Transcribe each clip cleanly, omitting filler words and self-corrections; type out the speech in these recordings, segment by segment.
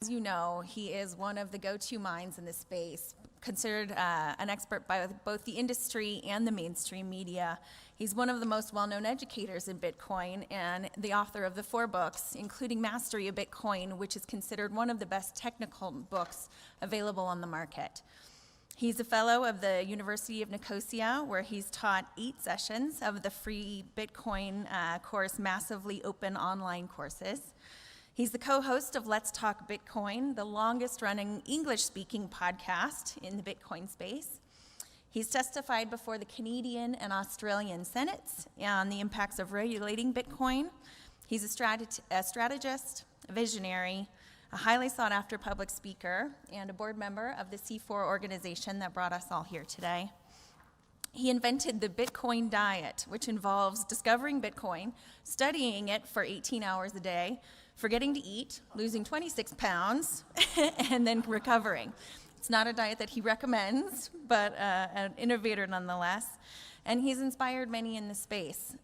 As you know, he is one of the go-to minds in this space, considered an expert by both the industry and the mainstream media. He's one of the most well-known educators in Bitcoin and the author of the 4 books, including Mastery of Bitcoin, which is considered one of the best technical books available on the market. He's a fellow of the University of Nicosia, where he's taught 8 sessions of the free Bitcoin course, Massively Open Online Courses. He's the co-host of Let's Talk Bitcoin, the longest-running English-speaking podcast in the Bitcoin space. He's testified before the Canadian and Australian Senates on the impacts of regulating Bitcoin. He's a strategist, a visionary, a highly sought-after public speaker, and a board member of the C4 organization that brought us all here today. He invented the Bitcoin diet, which involves discovering Bitcoin, studying it for 18 hours a day, forgetting to eat, losing 26 pounds, and then recovering. It's not a diet that he recommends, but an innovator nonetheless. And he's inspired many in the space.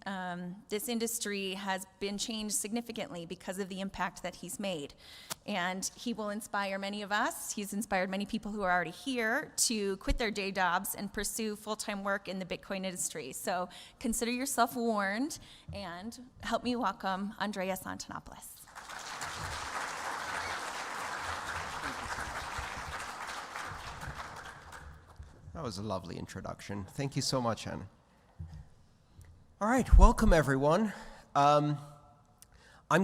This industry has been changed significantly because of the impact that he's made. And he will inspire many of us. He's inspired many people who are already here to quit their day jobs and pursue full-time work in the Bitcoin industry. So consider yourself warned, and help me welcome Andreas Antonopoulos. That was a lovely introduction. Thank you so much, Anna. All right, welcome everyone. I'm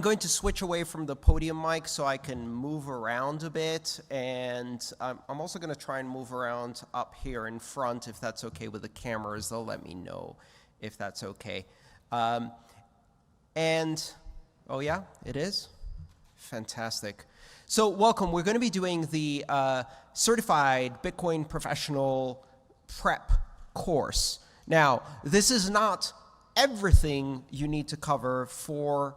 going to switch away from the podium mic so I can move around a bit, and I'm also going to try and move around up here in front if that's okay with the cameras. They'll let me know if that's okay. Oh yeah, it is? Fantastic. So welcome. We're going to be doing the Certified Bitcoin Professional Prep course. Now, this is not everything you need to cover for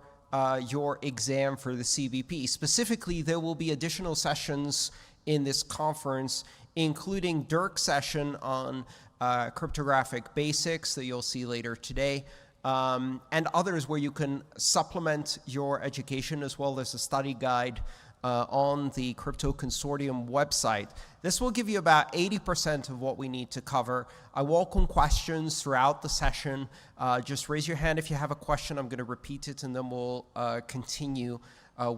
your exam for the CBP. Specifically, there will be additional sessions in this conference, including Dirk's session on cryptographic basics that you'll see later today, and others where you can supplement your education, as well as a study guide on the Crypto Consortium website. This will give you about 80% of what we need to cover. I welcome questions throughout the session. Just raise your hand if you have a question. I'm going to repeat it, and then we'll continue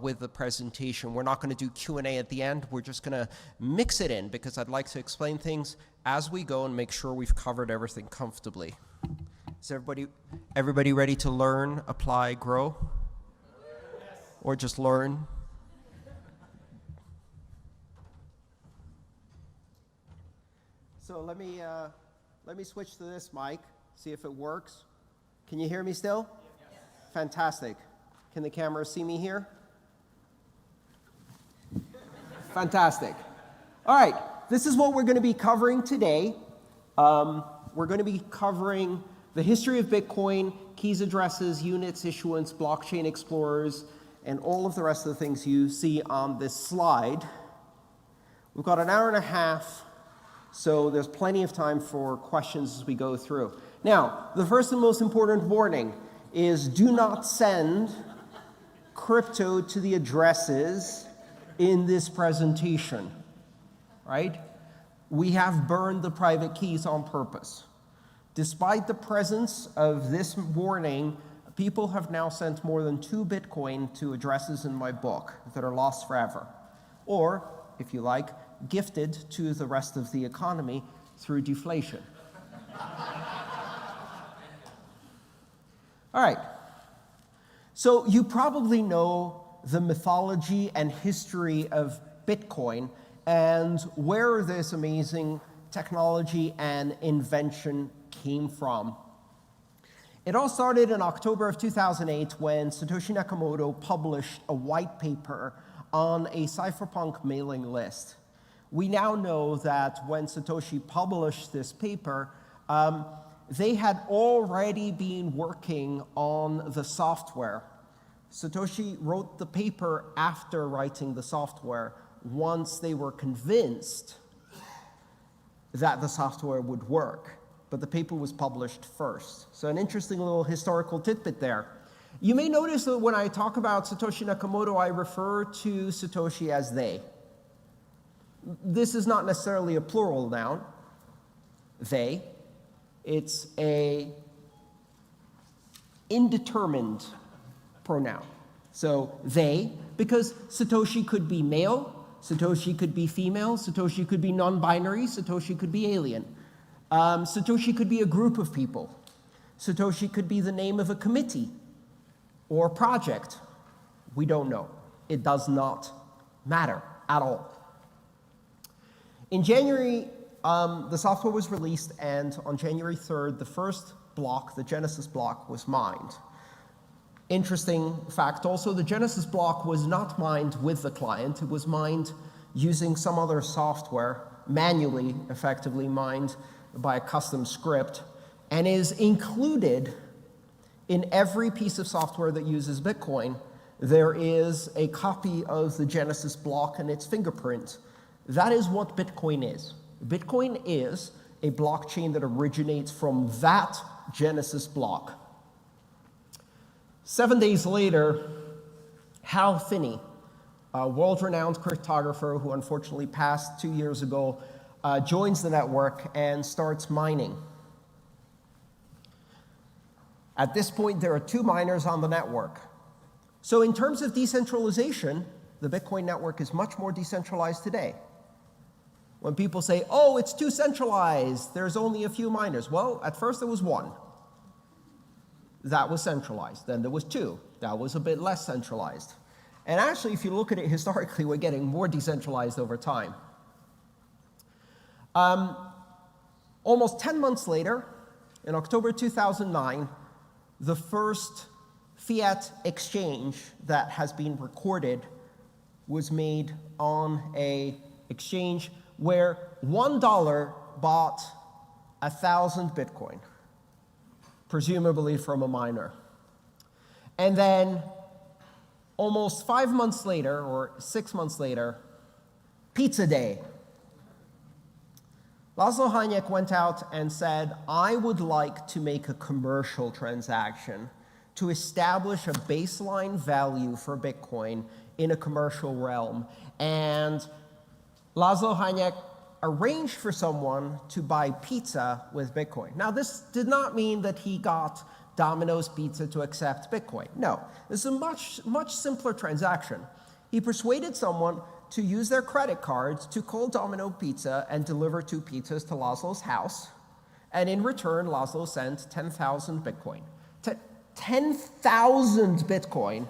with the presentation. We're not going to do Q&A at the end. We're just going to mix it in, because I'd like to explain things as we go and make sure we've covered everything comfortably. Is everybody ready to learn, apply, grow? Yes. Or just learn? So let me switch to this mic, see if it works. Can you hear me still? Yes. Fantastic. Can the camera see me here? Fantastic. All right, this is what we're going to be covering today. We're going to be covering the history of Bitcoin, keys, addresses, units, issuance, blockchain explorers, and all of the rest of the things you see on this slide. We've got an hour and a half. So there's plenty of time for questions as we go through. Now, the first and most important warning is do not send crypto to the addresses in this presentation, right? We have burned the private keys on purpose. Despite the presence of this warning, people have now sent more than 2 Bitcoin to addresses in my book that are lost forever. Or, if you like, gifted to the rest of the economy through deflation. All right. So you probably know the mythology and history of Bitcoin and where this amazing technology and invention came from. It all started in October of 2008 when Satoshi Nakamoto published a white paper on a cypherpunk mailing list. We now know that when Satoshi published this paper, they had already been working on the software. Satoshi wrote the paper after writing the software, once they were convinced that the software would work. But the paper was published first. So an interesting little historical tidbit there. You may notice that when I talk about Satoshi Nakamoto, I refer to Satoshi as they. This is not necessarily a plural noun, they. It's a indeterminate pronoun. So they, because Satoshi could be male, Satoshi could be female, Satoshi could be non-binary, Satoshi could be alien. Satoshi could be a group of people. Satoshi could be the name of a committee or project. We don't know. It does not matter at all. In January, the software was released, and on January 3rd, the first block, the Genesis block, was mined. Interesting fact also, the Genesis block was not mined with the client. It was mined using some other software, manually, effectively mined by a custom script, and is included in every piece of software that uses Bitcoin. There is a copy of the Genesis block and its fingerprint. That is what Bitcoin is. Bitcoin is a blockchain that originates from that Genesis block. 7 days later, Hal Finney, a world-renowned cryptographer who unfortunately passed 2 years ago, joins the network and starts mining. At this point, there are 2 miners on the network. So in terms of decentralization, the Bitcoin network is much more decentralized today. When people say, oh, it's too centralized, there's only a few miners. Well, at first there was 1. That was centralized. Then there was 2. That was a bit less centralized. And actually, if you look at it historically, we're getting more decentralized over time. Almost 10 months later, in October 2009, the first fiat exchange that has been recorded was made on an exchange where $1 bought 1,000 Bitcoin, presumably from a miner. And then almost 5 months later, or 6 months later, Pizza Day. Laszlo Hanyek went out and said, I would like to make a commercial transaction to establish a baseline value for Bitcoin in a commercial realm. And Laszlo Hanyek arranged for someone to buy pizza with Bitcoin. Now, this did not mean that he got Domino's Pizza to accept Bitcoin. No, this is a much simpler transaction. He persuaded someone to use their credit cards to call Domino Pizza and deliver 2 pizzas to Laszlo's house. And in return, Laszlo sent 10,000 Bitcoin. 10,000 Bitcoin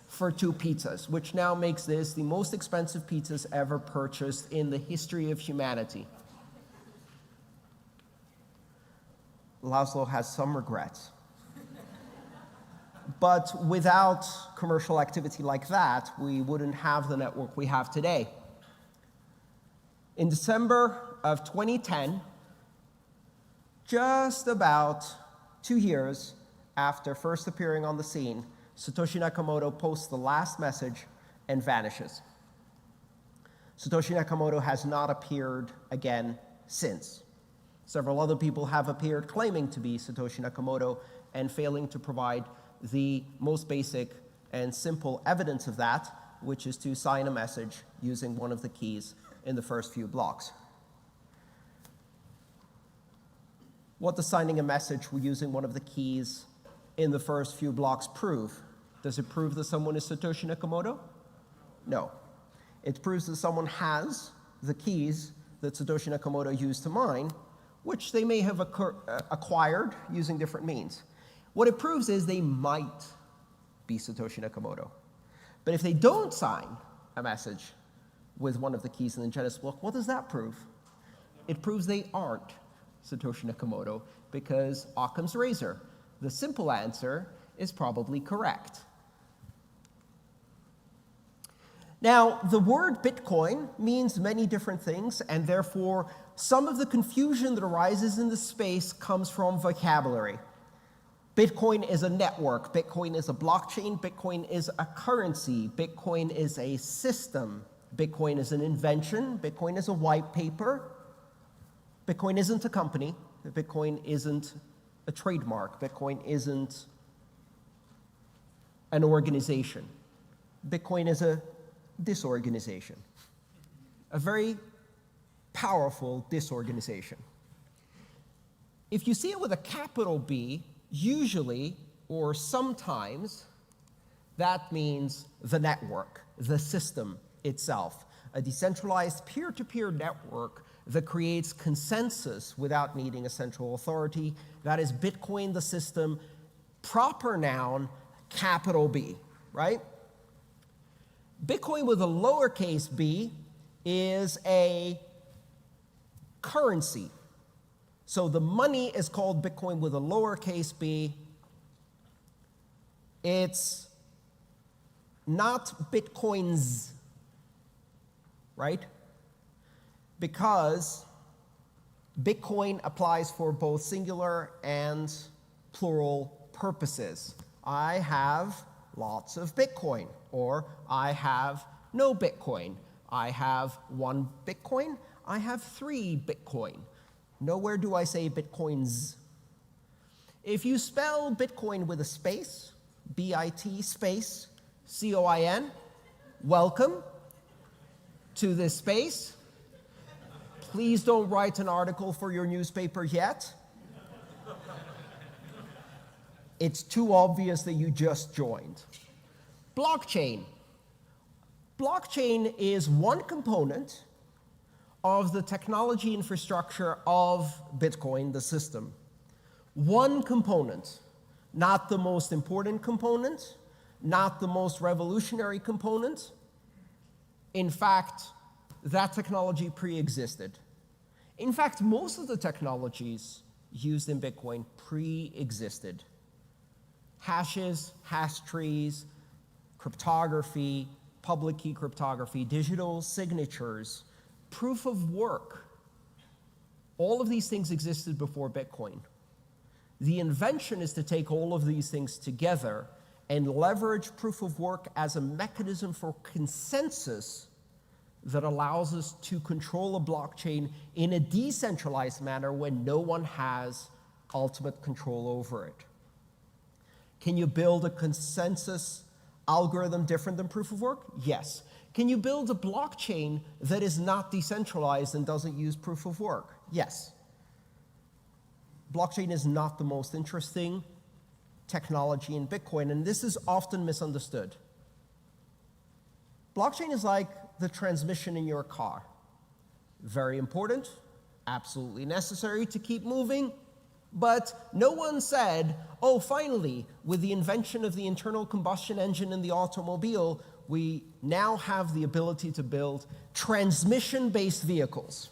for 2 pizzas, which now makes this the most expensive pizzas ever purchased in the history of humanity. Laszlo has some regrets. But without commercial activity like that, we wouldn't have the network we have today. In December of 2010, just about 2 years after first appearing on the scene, Satoshi Nakamoto posts the last message and vanishes. Satoshi Nakamoto has not appeared again since. Several other people have appeared claiming to be Satoshi Nakamoto and failing to provide the most basic and simple evidence of that, which is to sign a message using one of the keys in the first few blocks. What does signing a message using one of the keys in the first few blocks prove? Does it prove that someone is Satoshi Nakamoto? No. It proves that someone has the keys that Satoshi Nakamoto used to mine, which they may have acquired using different means. What it proves is they might be Satoshi Nakamoto. But if they don't sign a message with one of the keys in the Genesis block, what does that prove? It proves they aren't Satoshi Nakamoto, because Occam's razor. The simple answer is probably correct. Now, the word Bitcoin means many different things, and therefore some of the confusion that arises in this space comes from vocabulary. Bitcoin is a network, Bitcoin is a blockchain, Bitcoin is a currency, Bitcoin is a system, Bitcoin is an invention, Bitcoin is a white paper, Bitcoin isn't a company, Bitcoin isn't a trademark, Bitcoin isn't an organization. Bitcoin is a disorganization, a very powerful disorganization. If you see it with a capital B, usually or sometimes, that means the network, the system itself, a decentralized peer-to-peer network that creates consensus without needing a central authority. That is Bitcoin, the system, proper noun, capital B, right? Bitcoin with a lowercase b is a currency. So the money is called Bitcoin with a lowercase b. It's not Bitcoins, right? Because Bitcoin applies for both singular and plural purposes. I have lots of Bitcoin, or I have no Bitcoin. I have 1 Bitcoin. I have 3 Bitcoin. Nowhere do I say Bitcoins. If you spell Bitcoin with a space, B-I-T space, C-O-I-N, welcome to this space. Please don't write an article for your newspaper yet. It's too obvious that you just joined. Blockchain. Blockchain is one component of the technology infrastructure of Bitcoin, the system. One component, not the most important component, not the most revolutionary component. In fact, that technology pre-existed. In fact, most of the technologies used in Bitcoin pre-existed. Hashes, hash trees, cryptography, public key cryptography, digital signatures, proof of work. All of these things existed before Bitcoin. The invention is to take all of these things together and leverage proof of work as a mechanism for consensus that allows us to control a blockchain in a decentralized manner when no one has ultimate control over it. Can you build a consensus algorithm different than proof of work? Yes. Can you build a blockchain that is not decentralized and doesn't use proof of work? Yes. Blockchain is not the most interesting technology in Bitcoin, and this is often misunderstood. Blockchain is like the transmission in your car. Very important, absolutely necessary to keep moving, but no one said, oh, finally, with the invention of the internal combustion engine in the automobile, we now have the ability to build transmission-based vehicles.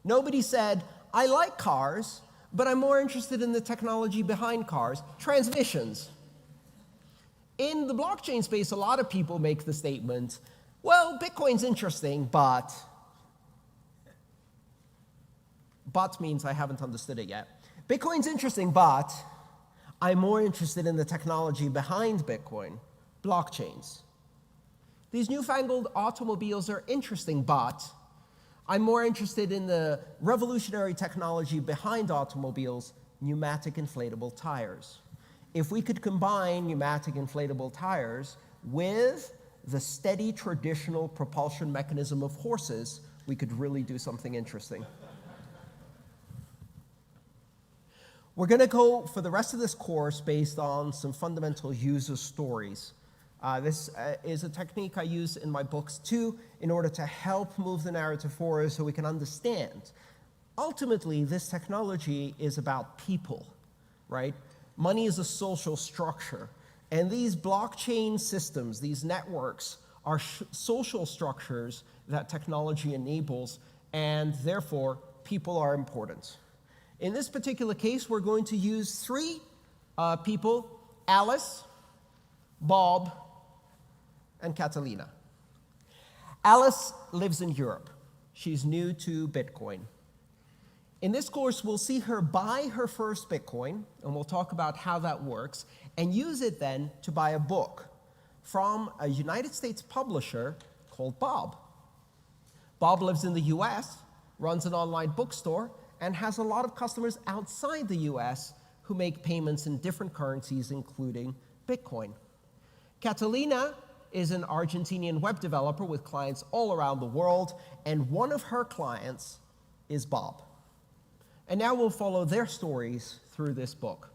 Nobody said, I like cars, but I'm more interested in the technology behind cars, transmissions. In the blockchain space, a lot of people make the statement, well, Bitcoin's interesting, but means I haven't understood it yet. Bitcoin's interesting, but I'm more interested in the technology behind Bitcoin, blockchains. These newfangled automobiles are interesting, but I'm more interested in the revolutionary technology behind automobiles, pneumatic inflatable tires. If we could combine pneumatic inflatable tires with the steady traditional propulsion mechanism of horses, we could really do something interesting. We're going to go for the rest of this course based on some fundamental user stories. This is a technique I use in my books too, in order to help move the narrative forward so we can understand. Ultimately, this technology is about people, right? Money is a social structure, and these blockchain systems, these networks, are social structures that technology enables, and therefore, people are important. In this particular case, we're going to use 3 people, Alice, Bob, and Catalina. Alice lives in Europe. She's new to Bitcoin. In this course, we'll see her buy her first Bitcoin, and we'll talk about how that works, and use it then to buy a book from a United States publisher called Bob. Bob lives in the US, runs an online bookstore, and has a lot of customers outside the US who make payments in different currencies, including Bitcoin. Catalina is an Argentinian web developer with clients all around the world, and one of her clients is Bob. And now we'll follow their stories through this book.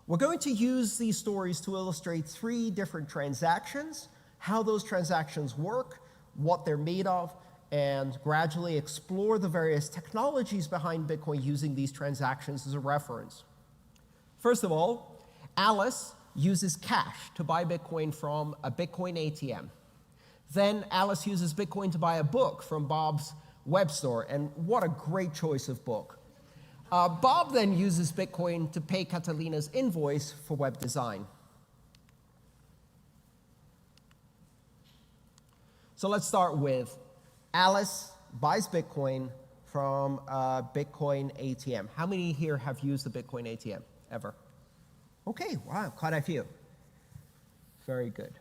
We're going to use these stories to illustrate 3 different transactions, how those transactions work, what they're made of, and gradually explore the various technologies behind Bitcoin using these transactions as a reference. First of all, Alice uses cash to buy Bitcoin from a Bitcoin ATM. Then Alice uses Bitcoin to buy a book from Bob's web store, and what a great choice of book. Bob then uses Bitcoin to pay Catalina's invoice for web design. So let's start with Alice buys Bitcoin from a Bitcoin ATM. How many here have used the Bitcoin ATM ever? Okay, wow, quite a few. Very good.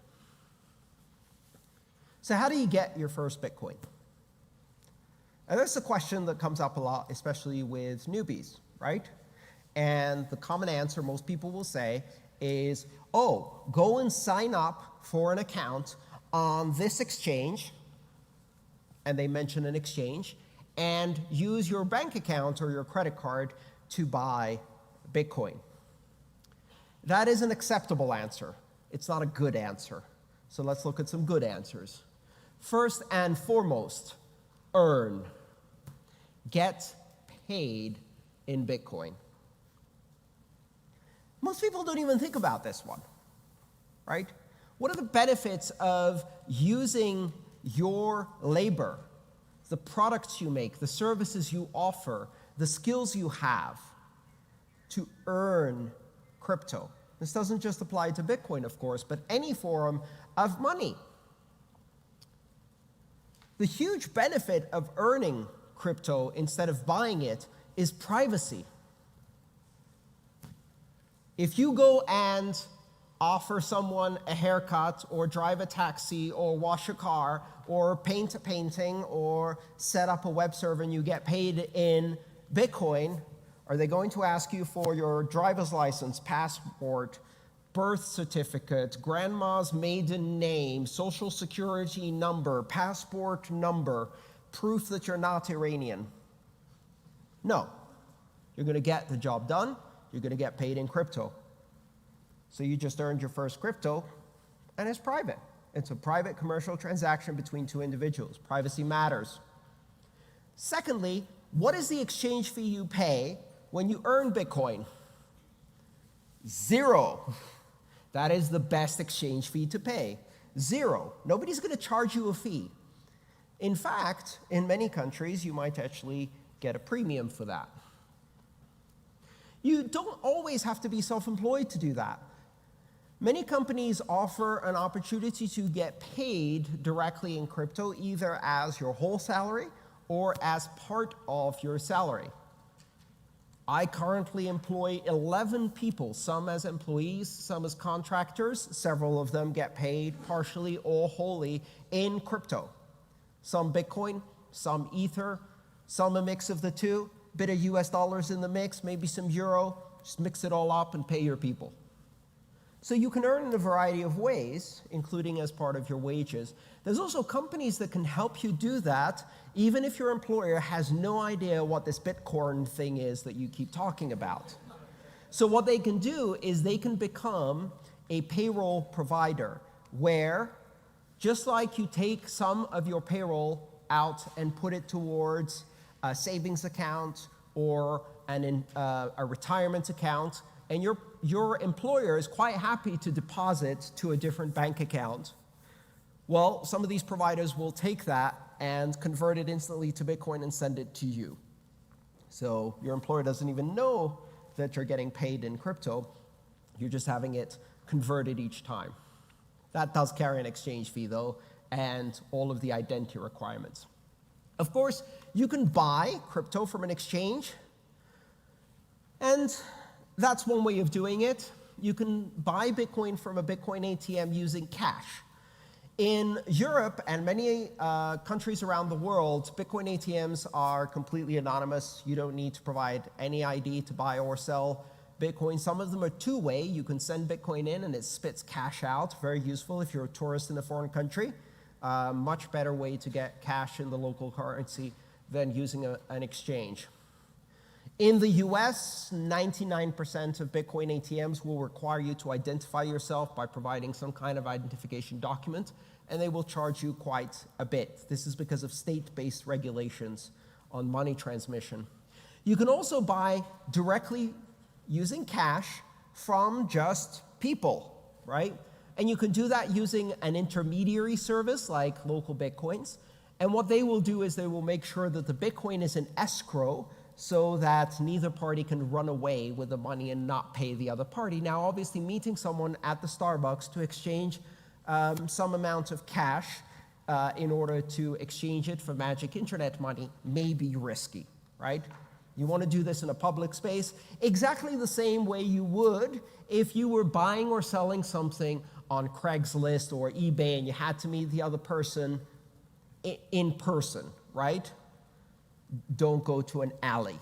So how do you get your first Bitcoin? And that's a question that comes up a lot, especially with newbies, right? And the common answer most people will say is, oh, go and sign up for an account on this exchange, and they mention an exchange, and use your bank account or your credit card to buy Bitcoin. That is an acceptable answer. It's not a good answer. So let's look at some good answers. First and foremost, earn. Get paid in Bitcoin. Most people don't even think about this one, right? What are the benefits of using your labor, the products you make, the services you offer, the skills you have to earn crypto? This doesn't just apply to Bitcoin, of course, but any form of money. The huge benefit of earning crypto instead of buying it is privacy. If you go and offer someone a haircut or drive a taxi or wash a car or paint a painting or set up a web server and you get paid in Bitcoin, are they going to ask you for your driver's license, passport, birth certificate, grandma's maiden name, social security number, passport number, proof that you're not Iranian? No. You're going to get the job done. You're going to get paid in crypto. So you just earned your first crypto, and it's private. It's a private commercial transaction between 2 individuals. Privacy matters. Secondly, what is the exchange fee you pay when you earn Bitcoin? 0. That is the best exchange fee to pay. 0. Nobody's going to charge you a fee. In fact, in many countries, you might actually get a premium for that. You don't always have to be self-employed to do that. Many companies offer an opportunity to get paid directly in crypto, either as your whole salary or as part of your salary. I currently employ 11 people, some as employees, some as contractors. Several of them get paid partially or wholly in crypto. Some Bitcoin, some Ether, some a mix of the two, bit of US dollars in the mix, maybe some euro, just mix it all up and pay your people. So you can earn in a variety of ways, including as part of your wages. There's also companies that can help you do that, even if your employer has no idea what this Bitcoin thing is that you keep talking about. So what they can do is they can become a payroll provider where, just like you take some of your payroll out and put it towards a savings account or a retirement account, and your employer is quite happy to deposit to a different bank account, well, some of these providers will take that and convert it instantly to Bitcoin and send it to you. So your employer doesn't even know that you're getting paid in crypto. You're just having it converted each time. That does carry an exchange fee, though, and all of the identity requirements. Of course, you can buy crypto from an exchange, and that's one way of doing it. You can buy Bitcoin from a Bitcoin ATM using cash. In Europe and many countries around the world, Bitcoin ATMs are completely anonymous. You don't need to provide any ID to buy or sell Bitcoin. Some of them are two-way. You can send Bitcoin in and it spits cash out. Very useful if you're a tourist in a foreign country. Much better way to get cash in the local currency than using an exchange. In the US, 99% of Bitcoin ATMs will require you to identify yourself by providing some kind of identification document, and they will charge you quite a bit. This is because of state-based regulations on money transmission. You can also buy directly using cash from just people, right? And you can do that using an intermediary service like Local Bitcoins. And what they will do is they will make sure that the Bitcoin is in escrow so that neither party can run away with the money and not pay the other party. Now, obviously, meeting someone at the Starbucks to exchange some amount of cash in order to exchange it for magic internet money may be risky, right? You want to do this in a public space exactly the same way you would if you were buying or selling something on Craigslist or eBay and you had to meet the other person in person, right? Don't go to an alley.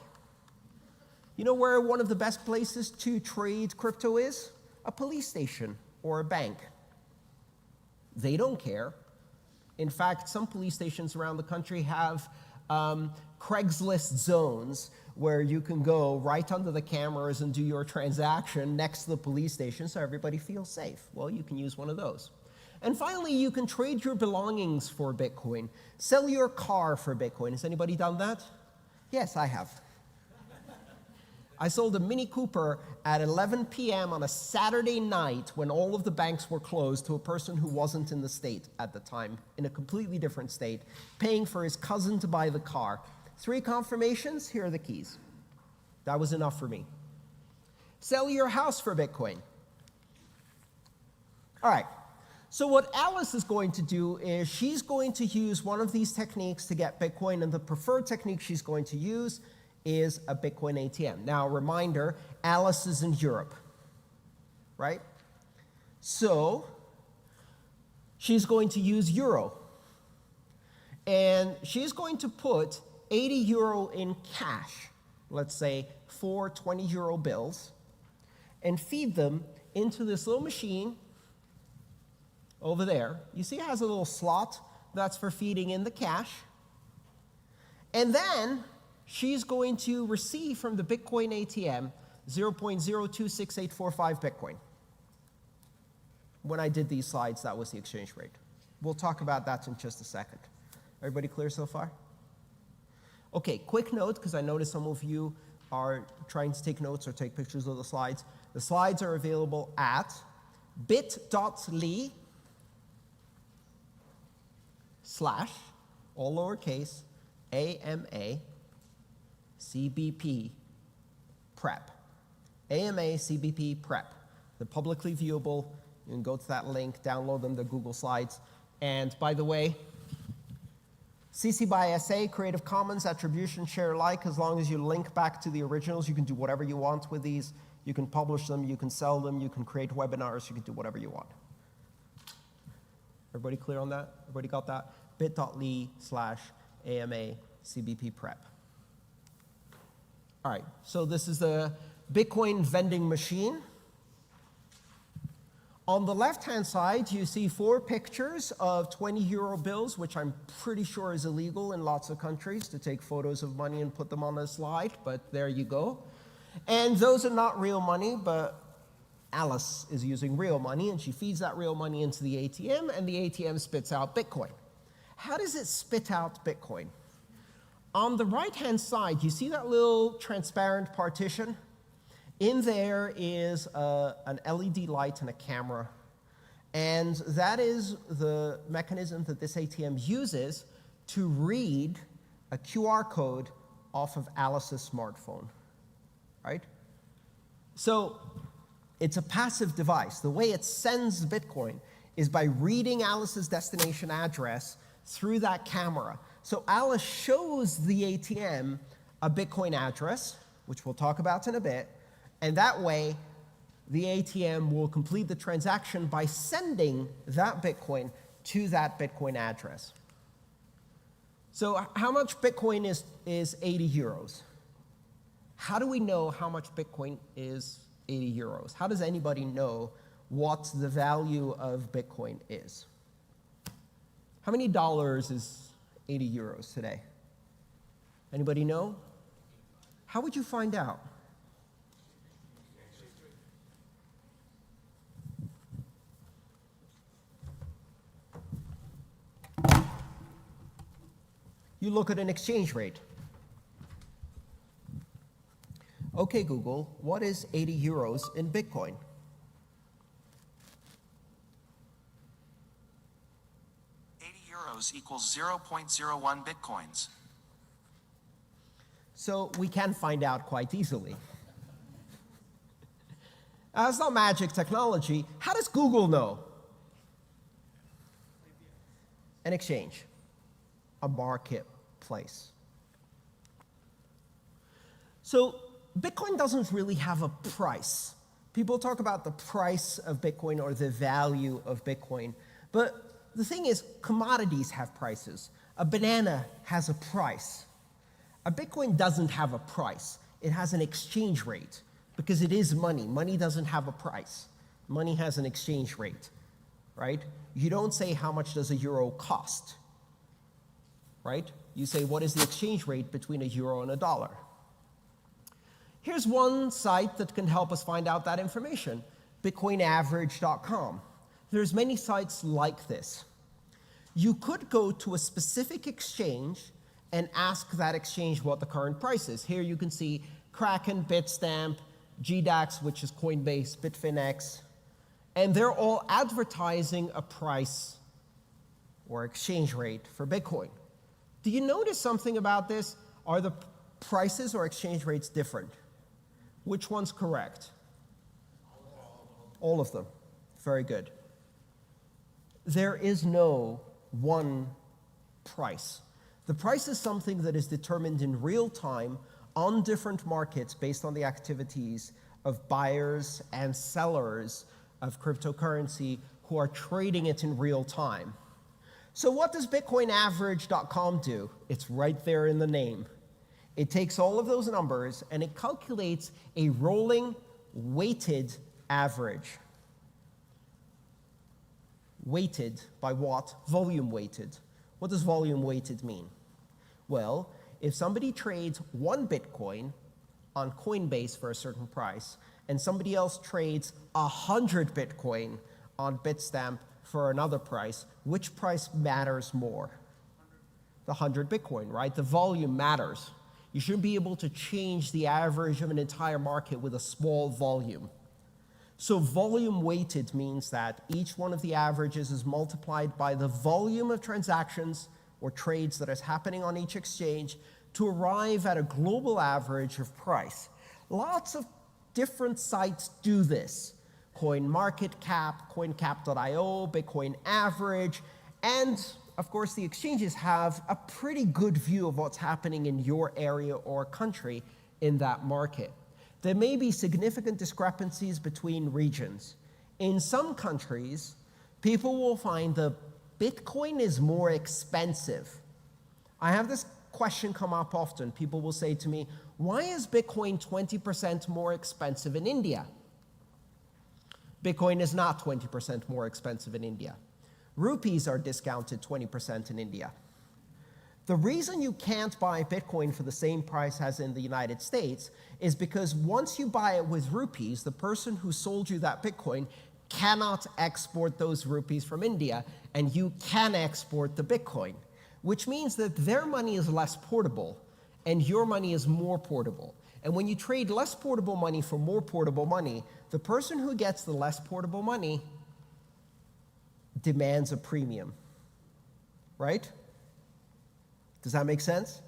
You know where one of the best places to trade crypto is? A police station or a bank. They don't care. In fact, some police stations around the country have Craigslist zones where you can go right under the cameras and do your transaction next to the police station so everybody feels safe. Well, you can use one of those. And finally, you can trade your belongings for Bitcoin. Sell your car for Bitcoin. Has anybody done that? Yes, I have. I sold a Mini Cooper at 11 p.m. on a Saturday night when all of the banks were closed to a person who wasn't in the state at the time, in a completely different state, paying for his cousin to buy the car. 3 confirmations, here are the keys. That was enough for me. Sell your house for Bitcoin. All right. So what Alice is going to do is she's going to use one of these techniques to get Bitcoin, and the preferred technique she's going to use is a Bitcoin ATM. Now, a reminder, Alice is in Europe, right? So she's going to use euro. And she's going to put 80 euro in cash, let's say 4 20 euro bills, and feed them into this little machine over there. You see it has a little slot that's for feeding in the cash. And then she's going to receive from the Bitcoin ATM 0.026845 Bitcoin. When I did these slides, that was the exchange rate. We'll talk about that in just a second. Everybody clear so far? Okay, quick note, because I noticed some of you are trying to take notes or take pictures of the slides. The slides are available at bit.ly/ all lowercase, AMA, CBP, prep. AMA, CBP, prep. They're publicly viewable. You can go to that link, download them, they're Google Slides. And by the way, CC by SA, Creative Commons, Attribution, Share Alike. As long as you link back to the originals, you can do whatever you want with these. You can publish them, you can sell them, you can create webinars, you can do whatever you want. Everybody clear on that? Everybody got that? bit.ly/AMA CBP prep. All right, so this is the Bitcoin vending machine. On the left-hand side, you see 4 pictures of 20 euro bills, which I'm pretty sure is illegal in lots of countries to take photos of money and put them on a slide, but there you go. And those are not real money, but Alice is using real money, and she feeds that real money into the ATM, and the ATM spits out Bitcoin. How does it spit out Bitcoin? On the right-hand side, you see that little transparent partition? In there is an LED light and a camera, and that is the mechanism that this ATM uses to read a QR code off of Alice's smartphone, right? So it's a passive device. The way it sends Bitcoin is by reading Alice's destination address through that camera. So Alice shows the ATM a Bitcoin address, which we'll talk about in a bit, and that way the ATM will complete the transaction by sending that Bitcoin to that Bitcoin address. So how much Bitcoin is 80 euros? How do we know how much Bitcoin is 80 euros? How does anybody know what the value of Bitcoin is? How many dollars is 80 euros today? Anybody know? How would you find out? You look at an exchange rate. Okay, Google, what is 80 euros in Bitcoin? €80 equals 0.01 Bitcoins. So we can find out quite easily. It's not magic technology. How does Google know? An exchange, a marketplace. So Bitcoin doesn't really have a price. People talk about the price of Bitcoin or the value of Bitcoin. But the thing is, commodities have prices. A banana has a price. A Bitcoin doesn't have a price. It has an exchange rate because it is money. Money doesn't have a price. Money has an exchange rate, right? You don't say how much does a euro cost, right? You say what is the exchange rate between a euro and a dollar. Here's one site that can help us find out that information, bitcoinaverage.com. There's many sites like this. You could go to a specific exchange and ask that exchange what the current price is. Here you can see Kraken, Bitstamp, GDAX, which is Coinbase, Bitfinex, and they're all advertising a price or exchange rate for Bitcoin. Do you notice something about this? Are the prices or exchange rates different? Which one's correct? All of them. Very good. There is no one price. The price is something that is determined in real time on different markets based on the activities of buyers and sellers of cryptocurrency who are trading it in real time. So what does bitcoinaverage.com do? It's right there in the name. It takes all of those numbers and it calculates a rolling weighted average. Weighted by what? Volume weighted. What does volume weighted mean? Well, if somebody trades 1 Bitcoin on Coinbase for a certain price, and somebody else trades 100 Bitcoin on Bitstamp for another price, which price matters more? The 100 Bitcoin, right? The volume matters. You shouldn't be able to change the average of an entire market with a small volume. So volume weighted means that each one of the averages is multiplied by the volume of transactions or trades that is happening on each exchange to arrive at a global average of price. Lots of different sites do this. CoinMarketCap, CoinCap.io, Bitcoin Average, and of course the exchanges have a pretty good view of what's happening in your area or country in that market. There may be significant discrepancies between regions. In some countries, people will find that Bitcoin is more expensive. I have this question come up often. People will say to me, why is Bitcoin 20% more expensive in India? Bitcoin is not 20% more expensive in India. Rupees are discounted 20% in India. The reason you can't buy Bitcoin for the same price as in the United States is because once you buy it with rupees, the person who sold you that Bitcoin cannot export those rupees from India, and you can export the Bitcoin, which means that their money is less portable and your money is more portable. And when you trade less portable money for more portable money, the person who gets the less portable money demands a premium, right? Does that make sense?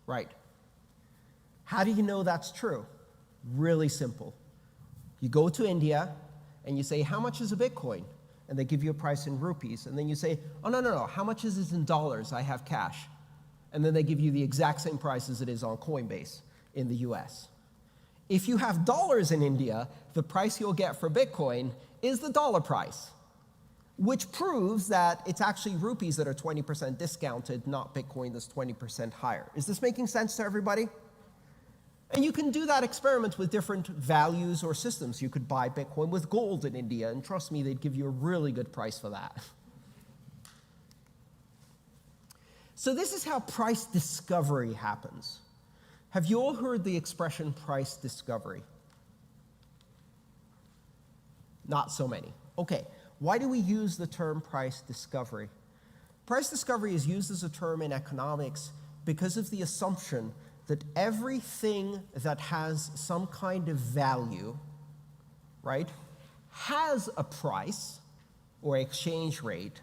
Right. How do you know that's true? Really simple. You go to India and you say, how much is a Bitcoin? And they give you a price in rupees. And then you say, oh, no, how much is it in dollars? I have cash. And then they give you the exact same price as it is on Coinbase in the US. If you have dollars in India, the price you'll get for Bitcoin is the dollar price, which proves that it's actually rupees that are 20% discounted, not Bitcoin that's 20% higher. Is this making sense to everybody? And you can do that experiment with different values or systems. You could buy Bitcoin with gold in India, and trust me, they'd give you a really good price for that. So this is how price discovery happens. Have you all heard the expression price discovery? Not so many. Okay, why do we use the term price discovery? Price discovery is used as a term in economics because of the assumption that everything that has some kind of value, right, has a price or exchange rate,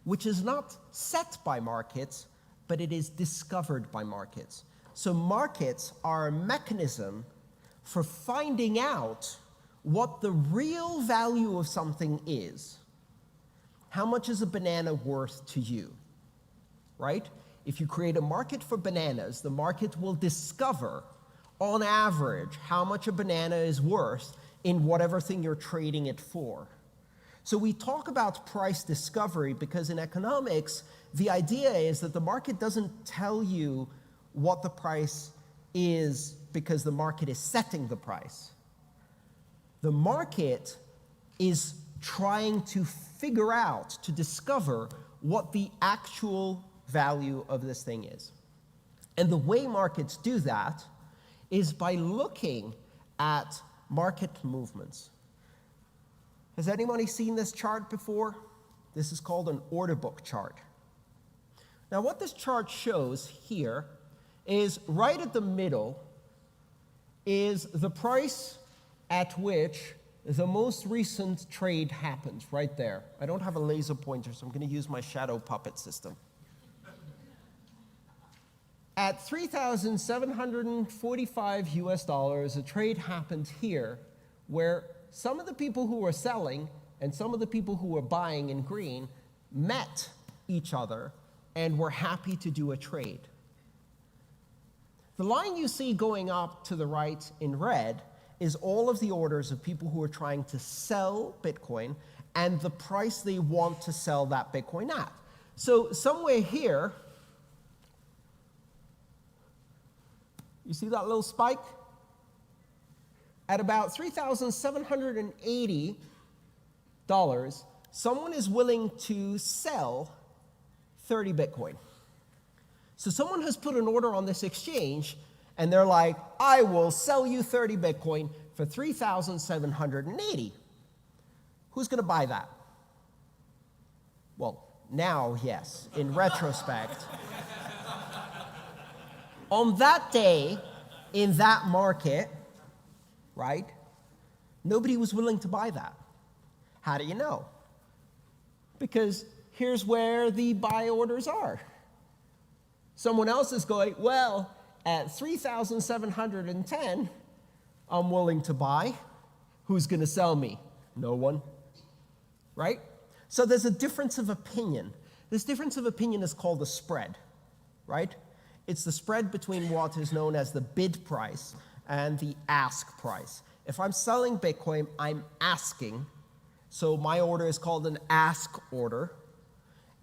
which is not set by markets, but it is discovered by markets. So markets are a mechanism for finding out what the real value of something is. How much is a banana worth to you, right? If you create a market for bananas, the market will discover, on average, how much a banana is worth in whatever thing you're trading it for. So we talk about price discovery because in economics, the idea is that the market doesn't tell you what the price is because the market is setting the price. The market is trying to figure out, to discover what the actual value of this thing is. And the way markets do that is by looking at market movements. Has anybody seen this chart before? This is called an order book chart. Now what this chart shows here is right at the middle is the price at which the most recent trade happened, right there. I don't have a laser pointer, so I'm going to use my shadow puppet system. At 3,745 US dollars, a trade happened here where some of the people who were selling and some of the people who were buying in green met each other and were happy to do a trade. The line you see going up to the right in red is all of the orders of people who are trying to sell Bitcoin and the price they want to sell that Bitcoin at. So somewhere here, you see that little spike? At about $3,780, someone is willing to sell 30 Bitcoin. So someone has put an order on this exchange, and they're like, I will sell you 30 Bitcoin for 3,780. Who's going to buy that? Well, now, yes, in retrospect. On that day, in that market, right, nobody was willing to buy that. How do you know? Because here's where the buy orders are. Someone else is going, well, at 3,710, I'm willing to buy. Who's going to sell me? No one, right? So there's a difference of opinion. This difference of opinion is called the spread, right? It's the spread between what is known as the bid price and the ask price. If I'm selling Bitcoin, I'm asking, so my order is called an ask order.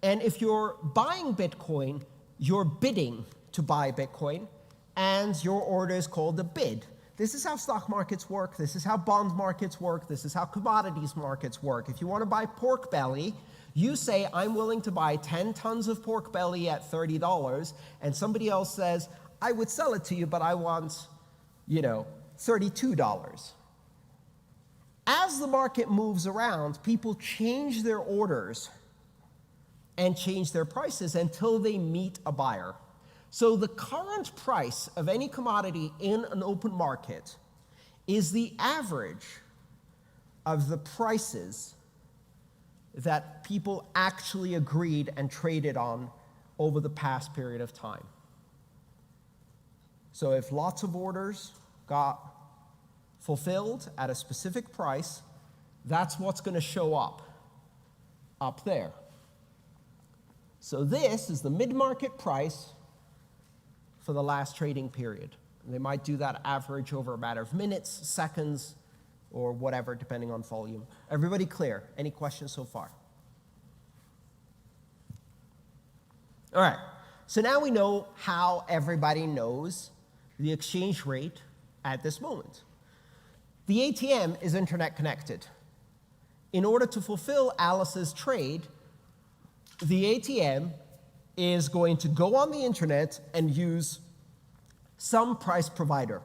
And if you're buying Bitcoin, you're bidding to buy Bitcoin, and your order is called a bid. This is how stock markets work. This is how bond markets work. This is how commodities markets work. If you want to buy pork belly, you say, I'm willing to buy 10 tons of pork belly at $30, and somebody else says, I would sell it to you, but I want, $32. As the market moves around, people change their orders and change their prices until they meet a buyer. So the current price of any commodity in an open market is the average of the prices that people actually agreed and traded on over the past period of time. So if lots of orders got fulfilled at a specific price, that's what's going to show up there. So this is the mid-market price for the last trading period. And they might do that average over a matter of minutes, seconds, or whatever, depending on volume. Everybody clear? Any questions so far? All right. So now we know how everybody knows the exchange rate at this moment. The ATM is internet connected. In order to fulfill Alice's trade, the ATM is going to go on the internet and use some price provider.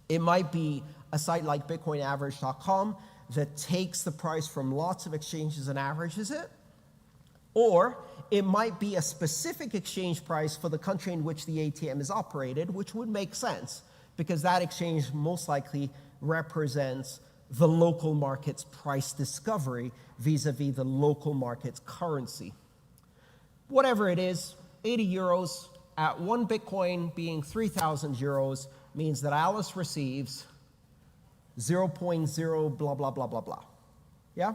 It might be a site like bitcoinaverage.com that takes the price from lots of exchanges and averages it, or it might be a specific exchange price for the country in which the ATM is operated, which would make sense because that exchange most likely represents the local market's price discovery vis-a-vis the local market's currency. Whatever it is, 80 euros at 1 Bitcoin being 3,000 euros means that Alice receives 0.0 blah, blah, blah, blah, blah. Yeah?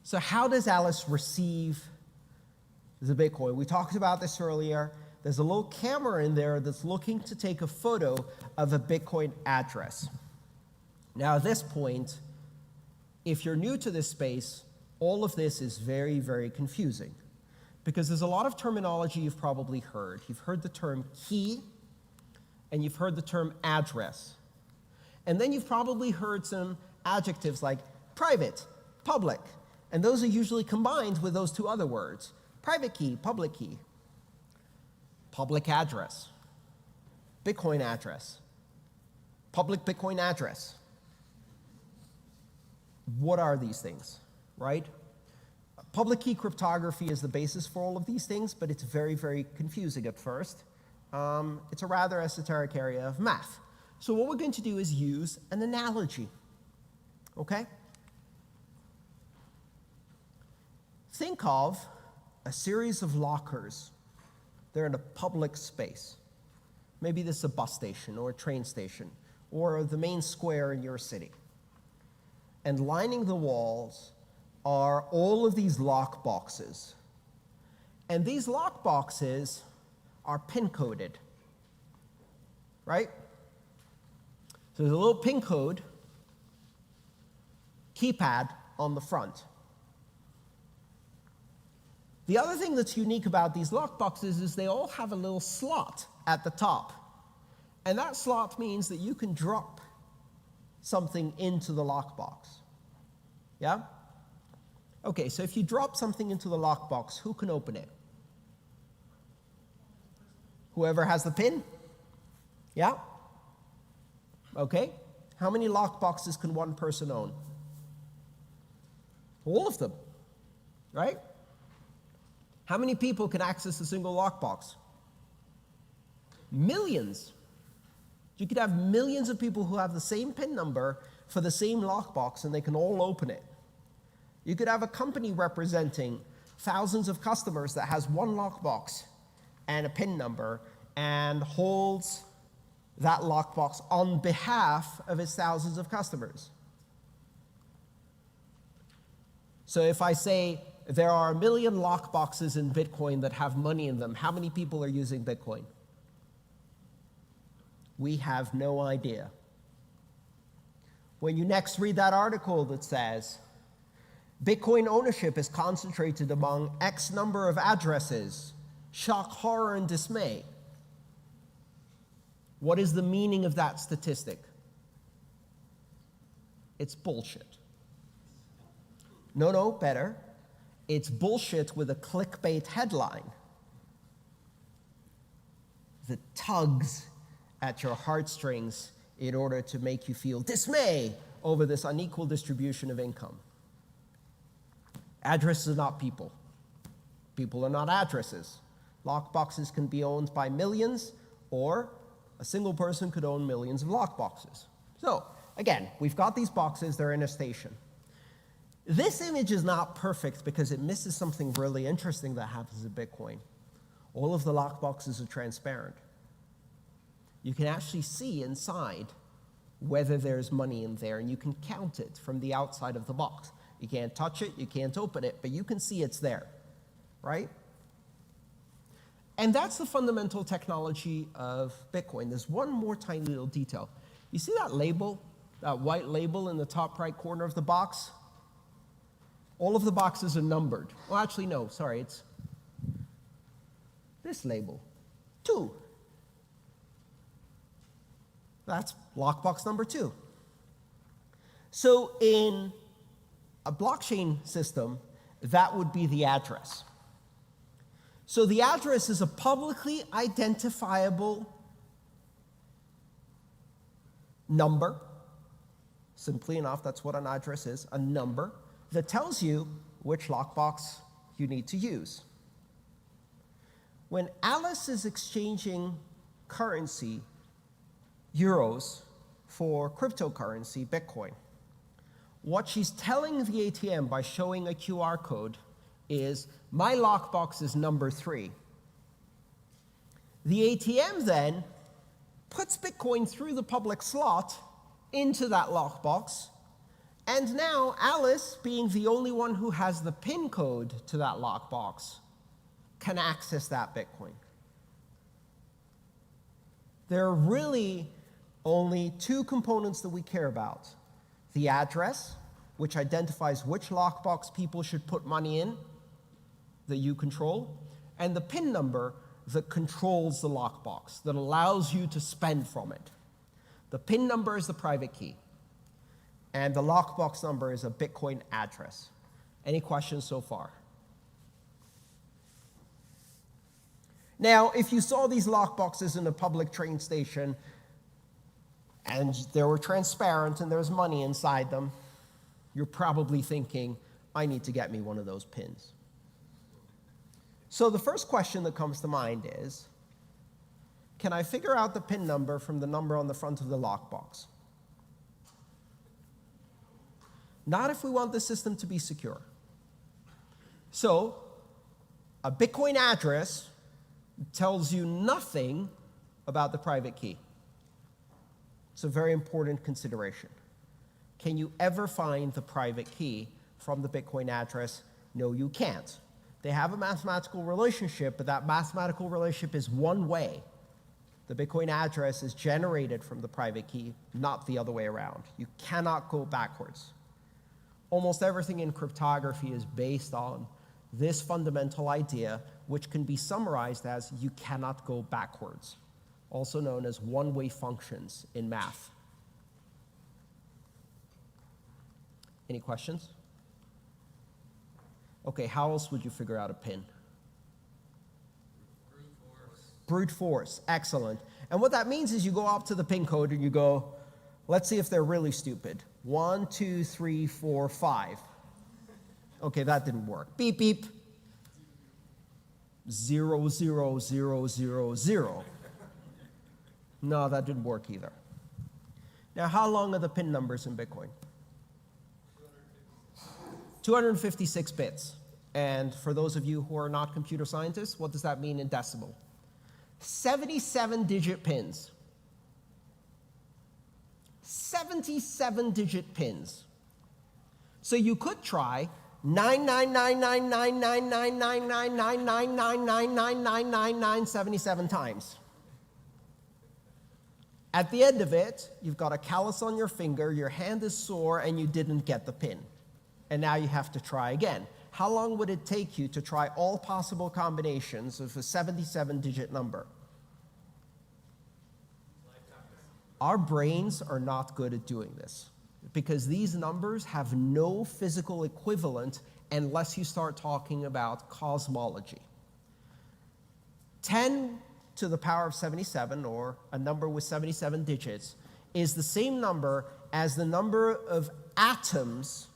So how does Alice receive the Bitcoin? We talked about this earlier. There's a little camera in there that's looking to take a photo of a Bitcoin address. Now, at this point, if you're new to this space, all of this is very, very confusing because there's a lot of terminology you've probably heard. You've heard the term key, and you've heard the term address. And then you've probably heard some adjectives like private, public, and those are usually combined with those two other words, private key, public address, Bitcoin address, public Bitcoin address. What are these things, right? Public key cryptography is the basis for all of these things, but it's very, very confusing at first. It's a rather esoteric area of math. So what we're going to do is use an analogy, okay? Think of a series of lockers. They're in a public space. Maybe this is a bus station or a train station or the main square in your city. And lining the walls are all of these lock boxes. And these lock boxes are pin coded, right? So there's a little pin code keypad on the front. The other thing that's unique about these lock boxes is they all have a little slot at the top. And that slot means that you can drop something into the lockbox. Yeah? Okay, so if you drop something into the lockbox, who can open it? Whoever has the pin? Yeah? Okay. How many lockboxes can one person own? All of them, right? How many people can access a single lockbox? Millions. You could have millions of people who have the same PIN number for the same lockbox and they can all open it. You could have a company representing thousands of customers that has one lockbox and a PIN number and holds that lockbox on behalf of its thousands of customers. So if I say there are 1 million lockboxes in Bitcoin that have money in them, how many people are using Bitcoin? We have no idea. When you next read that article that says, Bitcoin ownership is concentrated among X number of addresses, shock, horror, and dismay. What is the meaning of that statistic? It's bullshit. No, better. It's bullshit with a clickbait headline that tugs at your heartstrings in order to make you feel dismay over this unequal distribution of income. Addresses are not people. People are not addresses. Lockboxes can be owned by millions, or a single person could own millions of lockboxes. So, again, we've got these boxes, they're in a station. This image is not perfect because it misses something really interesting that happens in Bitcoin. All of the lockboxes are transparent. You can actually see inside whether there's money in there, and you can count it from the outside of the box. You can't touch it, you can't open it, but you can see it's there, right? And that's the fundamental technology of Bitcoin. There's one more tiny little detail. You see that label, that white label in the top right corner of the box? All of the boxes are numbered. Well, actually, no, sorry, it's this label. 2. That's lockbox number 2. So in a blockchain system, that would be the address. So the address is a publicly identifiable number. Simply enough, that's what an address is, a number that tells you which lockbox you need to use. When Alice is exchanging currency, euros, for cryptocurrency, Bitcoin, what she's telling the ATM by showing a QR code is, my lockbox is number 3. The ATM then puts Bitcoin through the public slot into that lockbox, and now Alice, being the only one who has the PIN code to that lockbox, can access that Bitcoin. There are really only 2 components that we care about: the address, which identifies which lockbox people should put money in that you control, and the PIN number that controls the lockbox, that allows you to spend from it. The PIN number is the private key, and the lockbox number is a Bitcoin address. Any questions so far? Now, if you saw these lockboxes in a public train station and they were transparent and there's money inside them, you're probably thinking, I need to get me one of those pins. So the first question that comes to mind is, can I figure out the PIN number from the number on the front of the lockbox? Not if we want the system to be secure. So a Bitcoin address tells you nothing about the private key. It's a very important consideration. Can you ever find the private key from the Bitcoin address? No, you can't. They have a mathematical relationship, but that mathematical relationship is one way. The Bitcoin address is generated from the private key, not the other way around. You cannot go backwards. Almost everything in cryptography is based on this fundamental idea, which can be summarized as you cannot go backwards, also known as one-way functions in math. Any questions? Okay, how else would you figure out a PIN? Brute force. Brute force, excellent. And what that means is you go up to the PIN code and you go, let's see if they're really stupid. 1, 2, 3, 4, 5. Okay, that didn't work. Beep, beep. 0, 0, 0, 0, 0. No, that didn't work either. Now, how long are the PIN numbers in Bitcoin? 256 bits. And for those of you who are not computer scientists, what does that mean in decimal? 77-digit pins. 77-digit pins. So you could try 99999999999999999 times. At the end of it, you've got a callus on your finger, your hand is sore, and you didn't get the pin. And now you have to try again. How long would it take you to try all possible combinations of a 77-digit number? Our brains are not good at doing this because these numbers have no physical equivalent unless you start talking about cosmology. 10 to the power of 77, or a number with 77 digits, is the same number as the number of atoms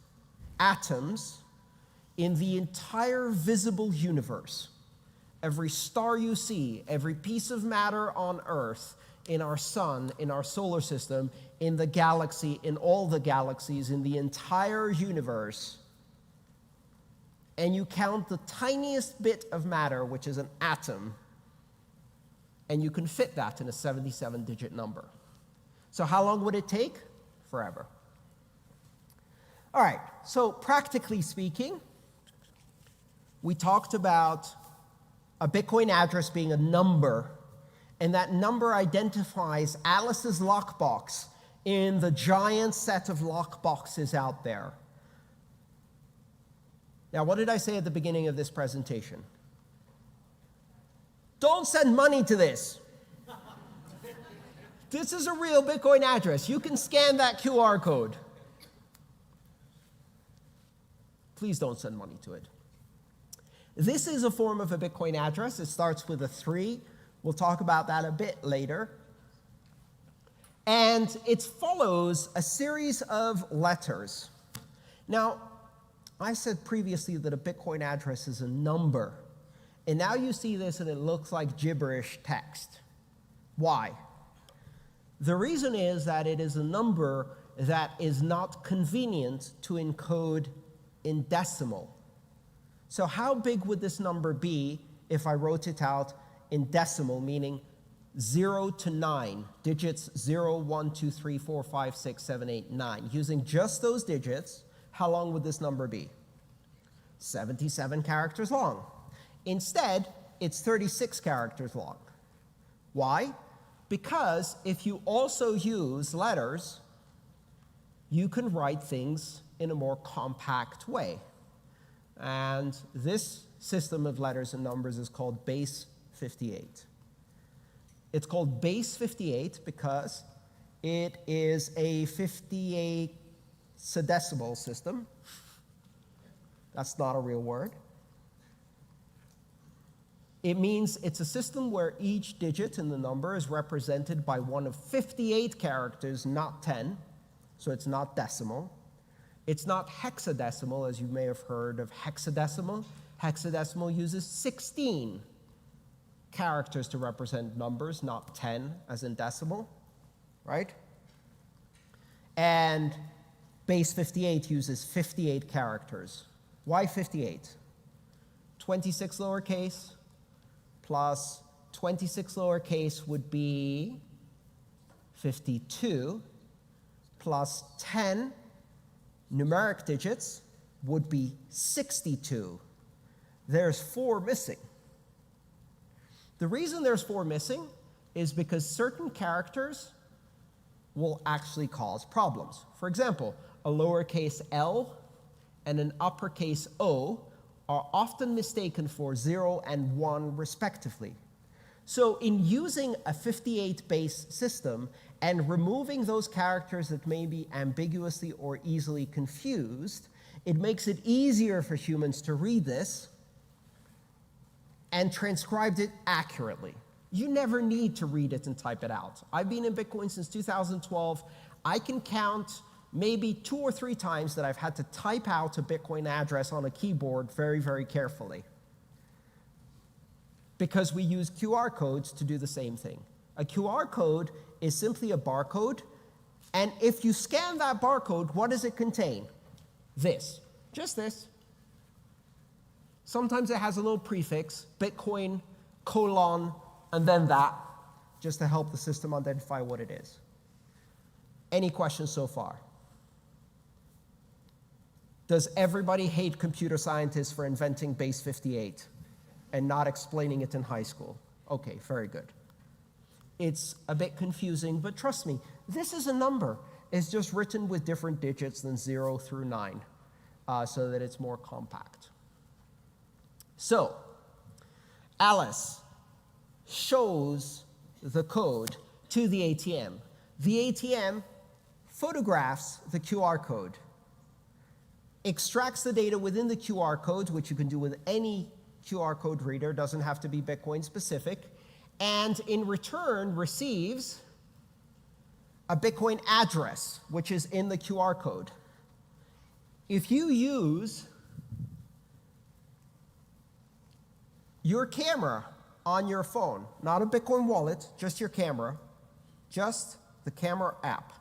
in the entire visible universe. Every star you see, every piece of matter on Earth, in our sun, in our solar system, in the galaxy, in all the galaxies, in the entire universe, and you count the tiniest bit of matter, which is an atom, and you can fit that in a 77-digit number. So how long would it take? Forever. All right, so practically speaking, we talked about a Bitcoin address being a number, and that number identifies Alice's lockbox in the giant set of lockboxes out there. Now, what did I say at the beginning of this presentation? Don't send money to this. This is a real Bitcoin address. You can scan that QR code. Please don't send money to it. This is a form of a Bitcoin address. It starts with a 3. We'll talk about that a bit later. And it follows a series of letters. Now, I said previously that a Bitcoin address is a number. And now you see this and it looks like gibberish text. Why? The reason is that it is a number that is not convenient to encode in decimal. So how big would this number be if I wrote it out in decimal, meaning 0 to 9, digits 0, 1, 2, 3, 4, 5, 6, 7, 8, 9. Using just those digits, how long would this number be? 77 characters long. Instead, it's 36 characters long. Why? Because if you also use letters, you can write things in a more compact way. And this system of letters and numbers is called base 58. It's called base 58 because it is a 58 hexadecimal system. That's not a real word. It means it's a system where each digit in the number is represented by one of 58 characters, not 10. So it's not decimal. It's not hexadecimal, as you may have heard of hexadecimal. Hexadecimal uses 16 characters to represent numbers, not 10 as in decimal, right? And base 58 uses 58 characters. Why 58? 26 lowercase plus 26 lowercase would be 52, plus 10 numeric digits would be 62. There's 4 missing. The reason there's 4 missing is because certain characters will actually cause problems. For example, a lowercase l and an uppercase O are often mistaken for 0 and 1 respectively. So in using a 58 base system and removing those characters that may be ambiguously or easily confused, it makes it easier for humans to read this and transcribe it accurately. You never need to read it and type it out. I've been in Bitcoin since 2012. I can count maybe 2 or 3 times that I've had to type out a Bitcoin address on a keyboard very, very carefully, because we use QR codes to do the same thing. A QR code is simply a barcode, and if you scan that barcode, what does it contain? This, just this. Sometimes it has a little prefix, Bitcoin, colon, and then that, just to help the system identify what it is. Any questions so far? Does everybody hate computer scientists for inventing base 58 and not explaining it in high school? Okay, very good. It's a bit confusing, but trust me, this is a number. It's just written with different digits than 0 through 9, so that it's more compact. So, Alice shows the code to the ATM. The ATM photographs the QR code, extracts the data within the QR code, which you can do with any QR code reader, doesn't have to be Bitcoin specific, and in return receives a Bitcoin address, which is in the QR code. If you use your camera on your phone, not a Bitcoin wallet, just your camera, just the camera app.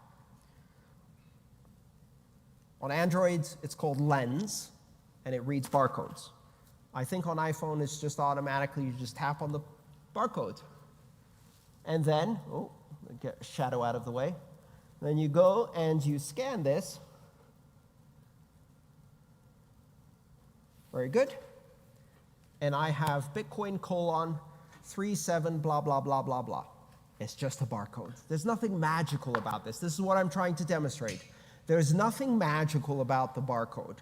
On Androids, it's called Lens, and it reads barcodes. I think on iPhone, it's just automatically, you just tap on the barcode. And then, get a shadow out of the way. Then you go and you scan this. Very good. And I have Bitcoin colon 37 blah, blah, blah, blah, blah. It's just a barcode. There's nothing magical about this. This is what I'm trying to demonstrate. There's nothing magical about the barcode.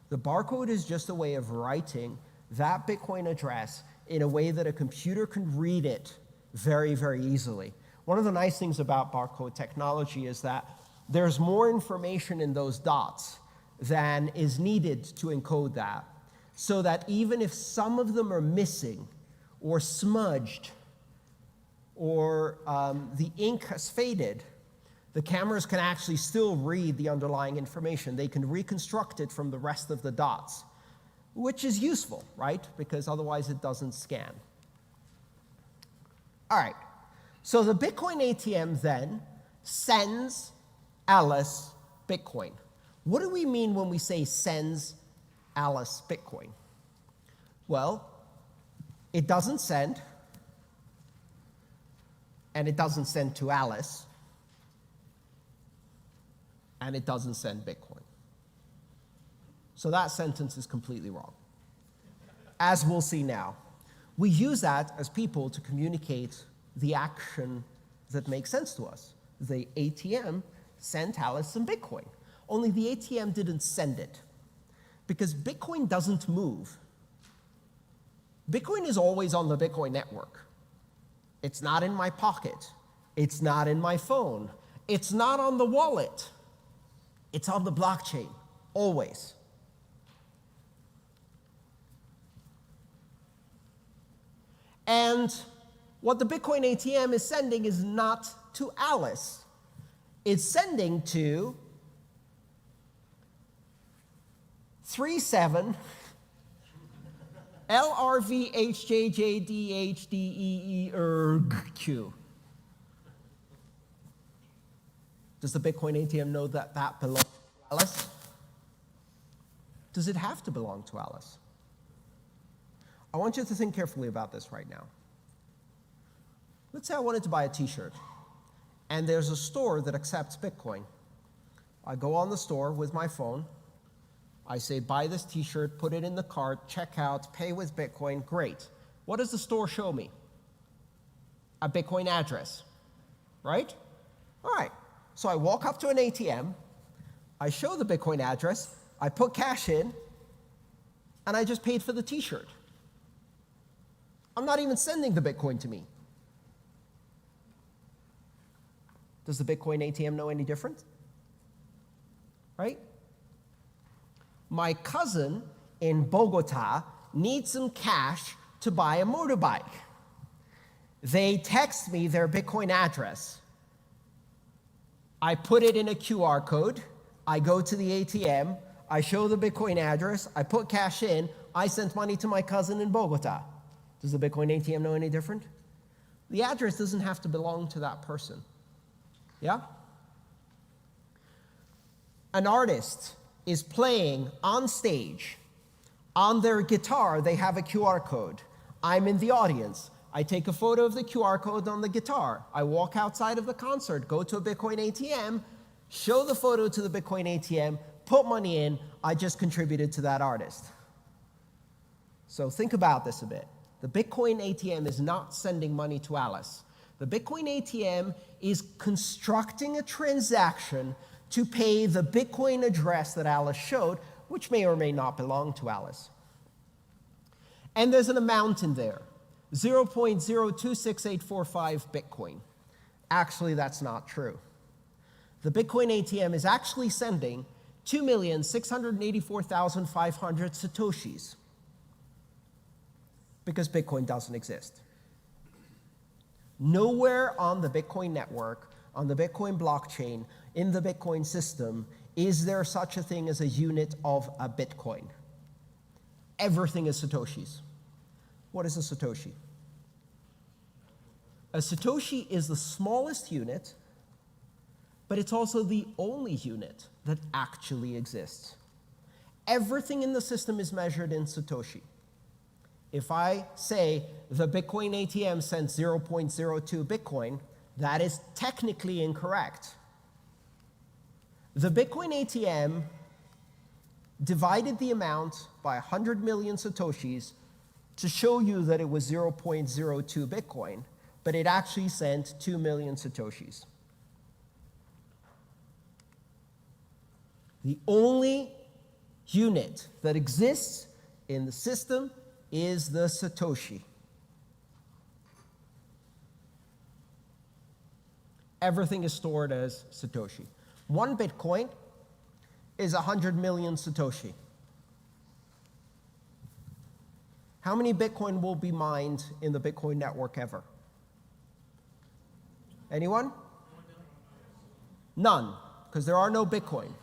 The barcode is just a way of writing that Bitcoin address in a way that a computer can read it very, very easily. One of the nice things about barcode technology is that there's more information in those dots than is needed to encode that, so that even if some of them are missing or smudged or the ink has faded, the cameras can actually still read the underlying information. They can reconstruct it from the rest of the dots, which is useful, right? Because otherwise it doesn't scan. All right, so the Bitcoin ATM then sends Alice Bitcoin. What do we mean when we say sends Alice Bitcoin? Well, it doesn't send, and it doesn't send to Alice, and it doesn't send Bitcoin. So that sentence is completely wrong, as we'll see now. We use that as people to communicate the action that makes sense to us. The ATM sent Alice some Bitcoin, only the ATM didn't send it, because Bitcoin doesn't move. Bitcoin is always on the Bitcoin network. It's not in my pocket. It's not in my phone. It's not on the wallet. It's on the blockchain, always. And what the Bitcoin ATM is sending is not to Alice. It's sending to 37 LRVHJJDHDEERQ. Does the Bitcoin ATM know that that belongs to Alice? Does it have to belong to Alice? I want you to think carefully about this right now. Let's say I wanted to buy a t-shirt, and there's a store that accepts Bitcoin. I go on the store with my phone. I say, buy this t-shirt, put it in the cart, check out, pay with Bitcoin, great. What does the store show me? A Bitcoin address, right? All right, so I walk up to an ATM, I show the Bitcoin address, I put cash in, and I just paid for the t-shirt. I'm not even sending the Bitcoin to me. Does the Bitcoin ATM know any different? Right? My cousin in Bogota needs some cash to buy a motorbike. They text me their Bitcoin address. I put it in a QR code. I go to the ATM. I show the Bitcoin address. I put cash in. I sent money to my cousin in Bogota. Does the Bitcoin ATM know any different? The address doesn't have to belong to that person. Yeah? An artist is playing on stage. On their guitar, they have a QR code. I'm in the audience. I take a photo of the QR code on the guitar. I walk outside of the concert, go to a Bitcoin ATM, show the photo to the Bitcoin ATM, put money in. I just contributed to that artist. So think about this a bit. The Bitcoin ATM is not sending money to Alice. The Bitcoin ATM is constructing a transaction to pay the Bitcoin address that Alice showed, which may or may not belong to Alice. And there's an amount in there, 0.026845 Bitcoin. Actually, that's not true. The Bitcoin ATM is actually sending 2,684,500 Satoshis, because Bitcoin doesn't exist. Nowhere on the Bitcoin network, on the Bitcoin blockchain, in the Bitcoin system, is there such a thing as a unit of a Bitcoin. Everything is Satoshis. What is a Satoshi? A Satoshi is the smallest unit, but it's also the only unit that actually exists. Everything in the system is measured in Satoshi. If I say the Bitcoin ATM sent 0.02 Bitcoin, that is technically incorrect. The Bitcoin ATM divided the amount by 100 million Satoshis to show you that it was 0.02 Bitcoin, but it actually sent 2 million Satoshis. The only unit that exists in the system is the Satoshi. everything is stored as Satoshi. 1 Bitcoin is 100 million Satoshi. How many Bitcoin will be mined in the Bitcoin network ever? Anyone? None, because there are no Bitcoin.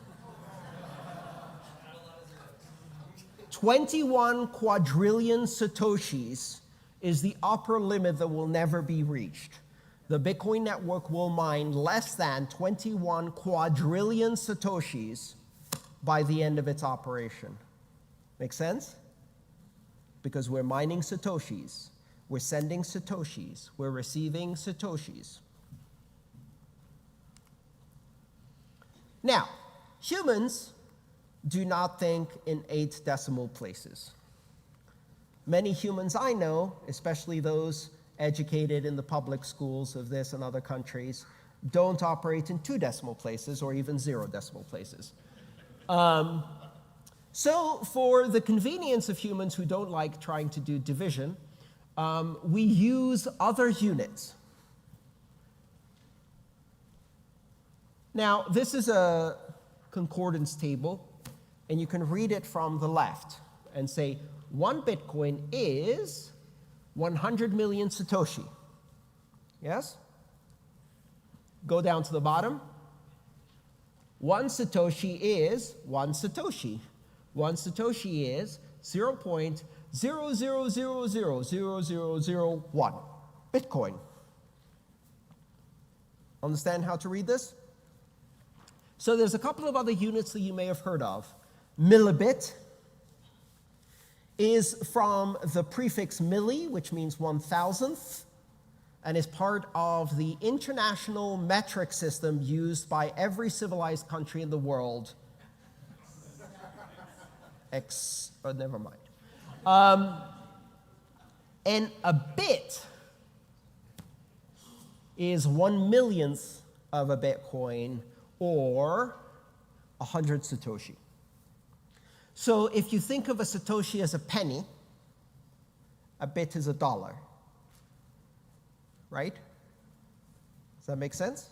21 quadrillion Satoshis is the upper limit that will never be reached. The Bitcoin network will mine less than 21 quadrillion Satoshis by the end of its operation. Make sense? Because we're mining Satoshis, we're sending Satoshis, we're receiving Satoshis. Now, humans do not think in 8 decimal places. Many humans I know, especially those educated in the public schools of this and other countries, don't operate in 2 decimal places or even 0 decimal places. So for the convenience of humans who don't like trying to do division, we use other units. Now, this is a concordance table, and you can read it from the left and say, 1 Bitcoin is 100 million Satoshi. Yes? Go down to the bottom. 1 Satoshi is 1 Satoshi. 1 Satoshi is 0.000000001 Bitcoin. Understand how to read this? So there's a couple of other units that you may have heard of. Millibit is from the prefix milli, which means 1,000th, and is part of the international metric system used by every civilized country in the world. Never mind. And a bit is 1/1,000,000th of a Bitcoin, or 100 Satoshi. So if you think of a Satoshi as a penny, a bit is $1. Right? Does that make sense?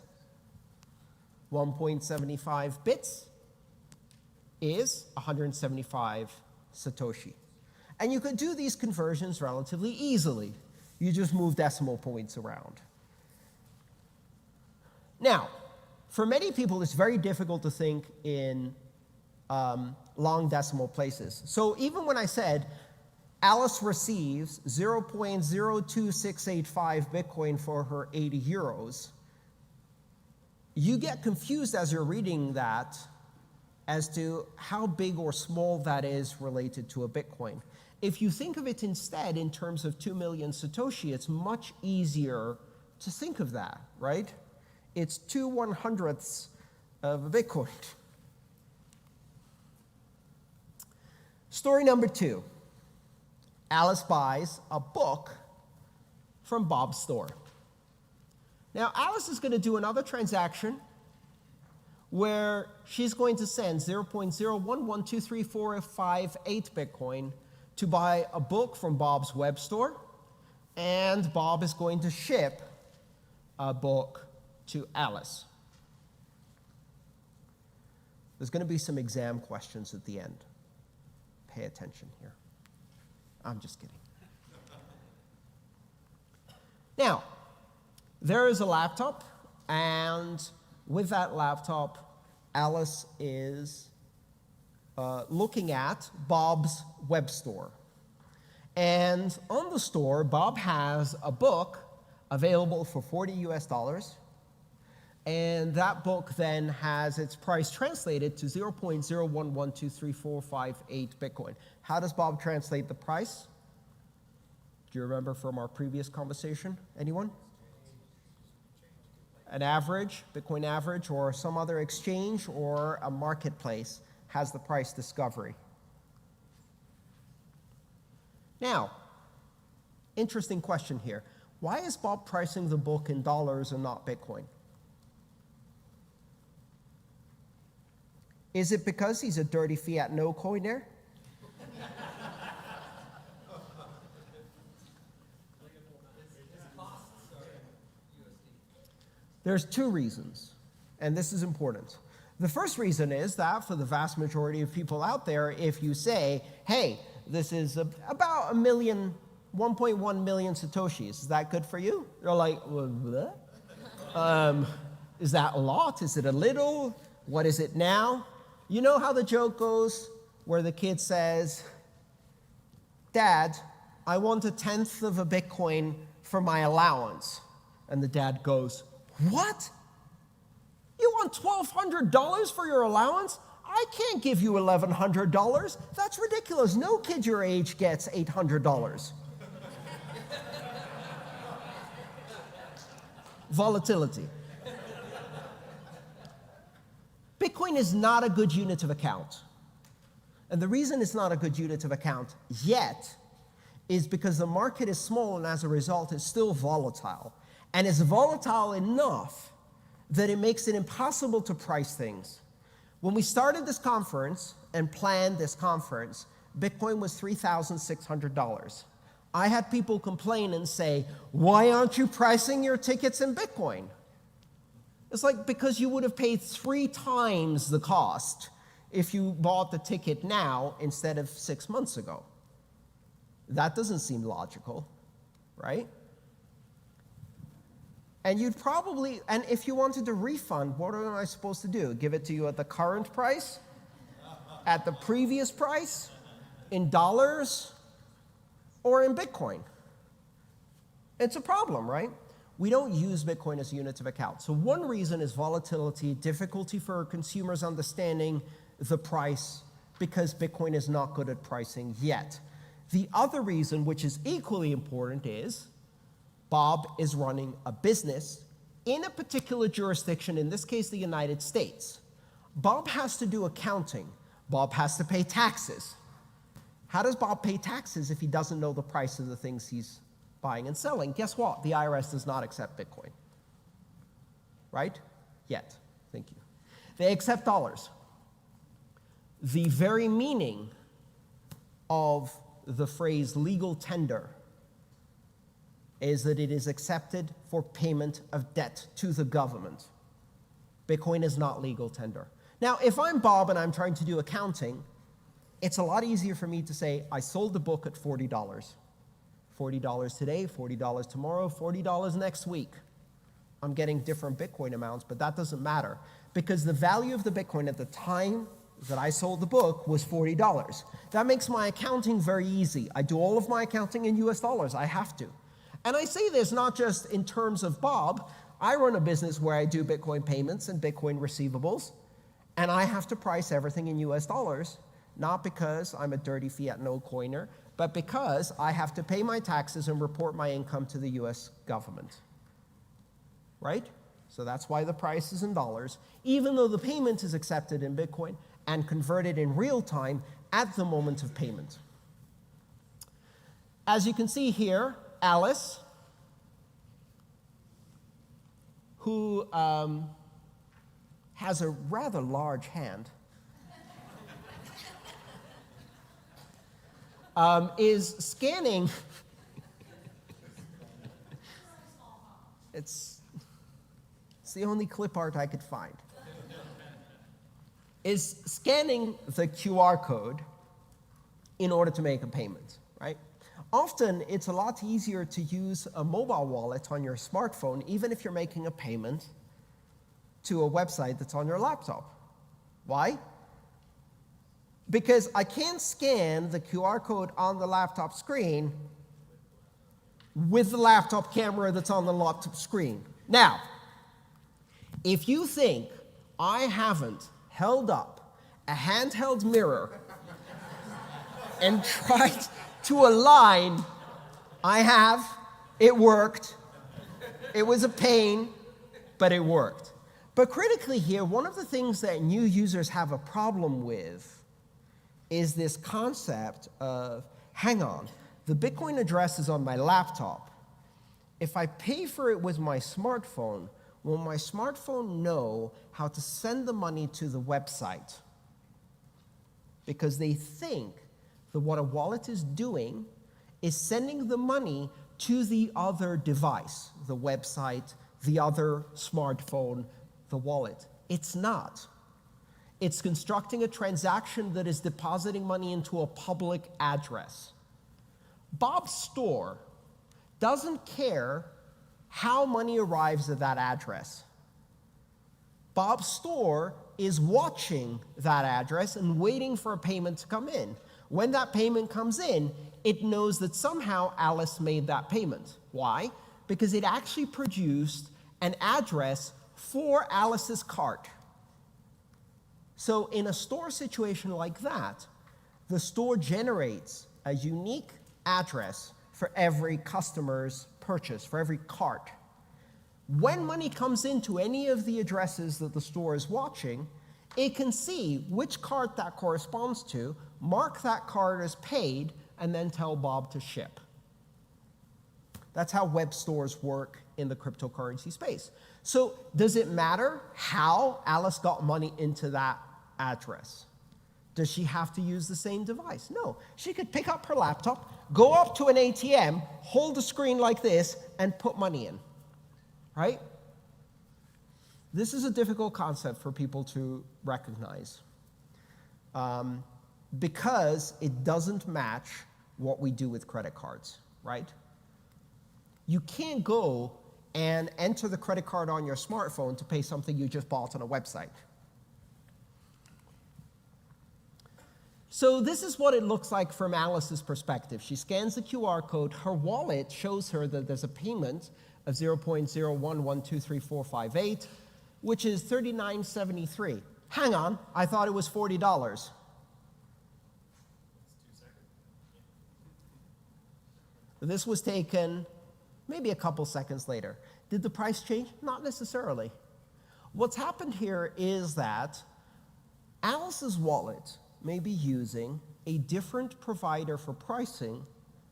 1.75 bits is 175 Satoshi. And you could do these conversions relatively easily. You just move decimal points around. Now, for many people, it's very difficult to think in long decimal places. So even when I said Alice receives 0.02685 Bitcoin for her 80 euros, you get confused as you're reading that as to how big or small that is related to a Bitcoin. If you think of it instead in terms of 2 million Satoshi, it's much easier to think of that, right? It's 2/100ths of a Bitcoin. Story number 2. Alice buys a book from Bob's store. Now, Alice is going to do another transaction where she's going to send 0.011234558 Bitcoin to buy a book from Bob's web store, and Bob is going to ship a book to Alice. There's going to be some exam questions at the end. Pay attention here. I'm just kidding. Now, there is a laptop, and with that laptop, Alice is looking at Bob's web store. And on the store, Bob has a book available for $40 US, and that book then has its price translated to 0.011234558 Bitcoin. How does Bob translate the price? Do you remember from our previous conversation? Anyone? An average, Bitcoin average, or some other exchange or a marketplace has the price discovery. Now, interesting question here. Why is Bob pricing the book in dollars and not Bitcoin? Is it because he's a dirty fiat no coiner? There's two reasons, and this is important. The first reason is that for the vast majority of people out there, if you say, hey, this is about 1.1 million Satoshis, is that good for you? They're like, what? Is that a lot? Is it a little? What is it now? You know how the joke goes where the kid says, Dad, I want 1/10 of a Bitcoin for my allowance. And the dad goes, what? You want $1,200 for your allowance? I can't give you $1,100. That's ridiculous. No kid your age gets $800. Volatility. Bitcoin is not a good unit of account. And the reason it's not a good unit of account yet is because the market is small and as a result it's still volatile. And it's volatile enough that it makes it impossible to price things. When we started this conference and planned this conference, Bitcoin was $3,600. I had people complain and say, why aren't you pricing your tickets in Bitcoin? It's like, because you would have paid 3 times the cost if you bought the ticket now instead of 6 months ago. That doesn't seem logical, right? And you'd probably, and if you wanted to refund, what am I supposed to do? Give it to you at the current price? At the previous price? In dollars? Or in Bitcoin? It's a problem, right? We don't use Bitcoin as units of account. So one reason is volatility, difficulty for consumers understanding the price, because Bitcoin is not good at pricing yet. The other reason, which is equally important, is Bob is running a business in a particular jurisdiction, in this case the United States. Bob has to do accounting. Bob has to pay taxes. How does Bob pay taxes if he doesn't know the price of the things he's buying and selling? Guess what? The IRS does not accept Bitcoin. Right? Yet. Thank you. They accept dollars. The very meaning of the phrase legal tender is that it is accepted for payment of debt to the government. Bitcoin is not legal tender. Now, if I'm Bob and I'm trying to do accounting, it's a lot easier for me to say, I sold the book at $40. $40 today, $40 tomorrow, $40 next week. I'm getting different Bitcoin amounts, but that doesn't matter because the value of the Bitcoin at the time that I sold the book was $40. That makes my accounting very easy. I do all of my accounting in US dollars. I have to. And I say this not just in terms of Bob. I run a business where I do Bitcoin payments and Bitcoin receivables, and I have to price everything in US dollars, not because I'm a dirty fiat no coiner, but because I have to pay my taxes and report my income to the US government. Right? So that's why the price is in dollars, even though the payment is accepted in Bitcoin and converted in real time at the moment of payment. As you can see here, Alice, who has a rather large hand, is scanning. It's the only clip art I could find. Is scanning the QR code in order to make a payment, right? Often, it's a lot easier to use a mobile wallet on your smartphone, even if you're making a payment to a website that's on your laptop. Why? Because I can't scan the QR code on the laptop screen with the laptop camera that's on the laptop screen. Now, if you think I haven't held up a handheld mirror and tried to align, I have. It worked. It was a pain, but it worked. But critically here, one of the things that new users have a problem with is this concept of, hang on, the Bitcoin address is on my laptop. If I pay for it with my smartphone, will my smartphone know how to send the money to the website? Because they think that what a wallet is doing is sending the money to the other device, the website, the other smartphone, the wallet. It's not. It's constructing a transaction that is depositing money into a public address. Bob's store doesn't care how money arrives at that address. Bob's store is watching that address and waiting for a payment to come in. When that payment comes in, it knows that somehow Alice made that payment. Why? Because it actually produced an address for Alice's cart. So in a store situation like that, the store generates a unique address for every customer's purchase, for every cart. When money comes into any of the addresses that the store is watching, it can see which cart that corresponds to, mark that cart as paid, and then tell Bob to ship. That's how web stores work in the cryptocurrency space. So does it matter how Alice got money into that address? Does she have to use the same device? No. She could pick up her laptop, go up to an ATM, hold the screen like this, and put money in. Right? This is a difficult concept for people to recognize because it doesn't match what we do with credit cards, right? You can't go and enter the credit card on your smartphone to pay something you just bought on a website. So this is what it looks like from Alice's perspective. She scans the QR code. Her wallet shows her that there's a payment of 0.011234458, which is $39.73. Hang on, I thought it was $40. This was taken maybe a couple seconds later. Did the price change? Not necessarily. What's happened here is that Alice's wallet may be using a different provider for pricing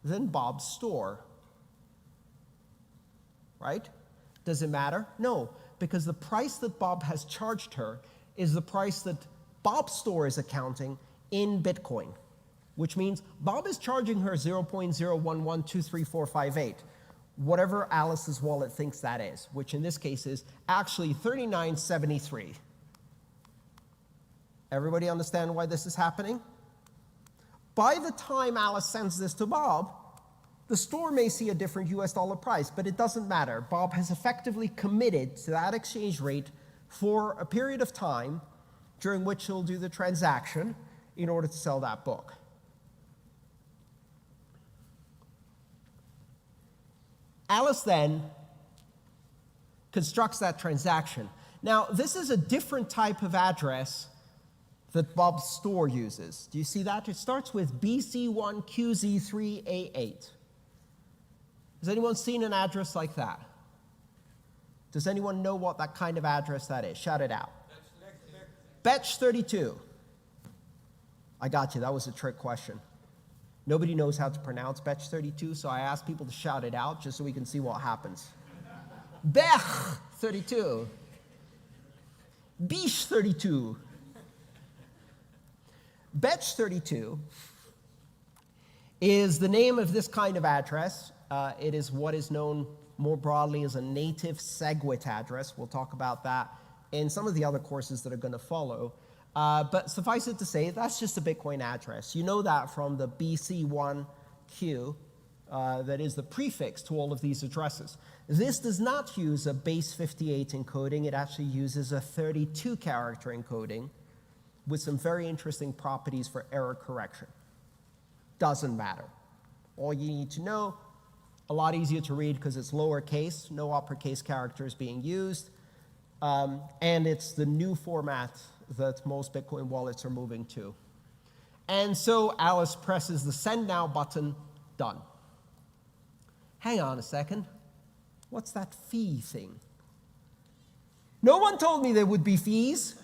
than Bob's store. Right? Does it matter? No, because the price that Bob has charged her is the price that Bob's store is accounting in Bitcoin, which means Bob is charging her 0.011234458, whatever Alice's wallet thinks that is, which in this case is actually $39.73. Everybody understand why this is happening? By the time Alice sends this to Bob, the store may see a different US dollar price, but it doesn't matter. Bob has effectively committed to that exchange rate for a period of time during which he'll do the transaction in order to sell that book. Alice then constructs that transaction. Now, this is a different type of address that Bob's store uses. Do you see that? It starts with BC1QZ3A8. Has anyone seen an address like that? Does anyone know what that kind of address that is? Shout it out. Betch 32. I got you. That was a trick question. Nobody knows how to pronounce Betch 32, so I asked people to shout it out just so we can see what happens. Bech 32. Bish 32. Betch 32 is the name of this kind of address. It is what is known more broadly as a native SegWit address. We'll talk about that in some of the other courses that are going to follow. But suffice it to say, that's just a Bitcoin address. You know that from the BC1Q, that is the prefix to all of these addresses. This does not use a base 58 encoding. It actually uses a 32-character encoding with some very interesting properties for error correction. Doesn't matter. All you need to know, a lot easier to read because it's lowercase, no uppercase characters being used, and it's the new format that most Bitcoin wallets are moving to. And so Alice presses the Send Now button, done. Hang on a second. What's that fee thing? No one told me there would be fees.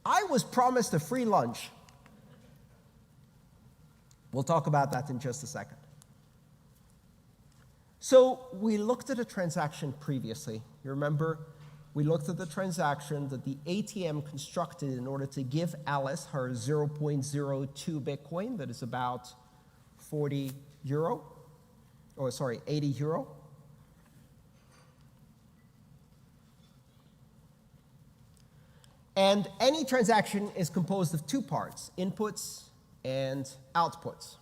I was promised a free lunch. We'll talk about that in just a second. So we looked at a transaction previously. You remember? We looked at the transaction that the ATM constructed in order to give Alice her 0.02 Bitcoin, that is about 80 euro. And any transaction is composed of two parts, inputs and outputs.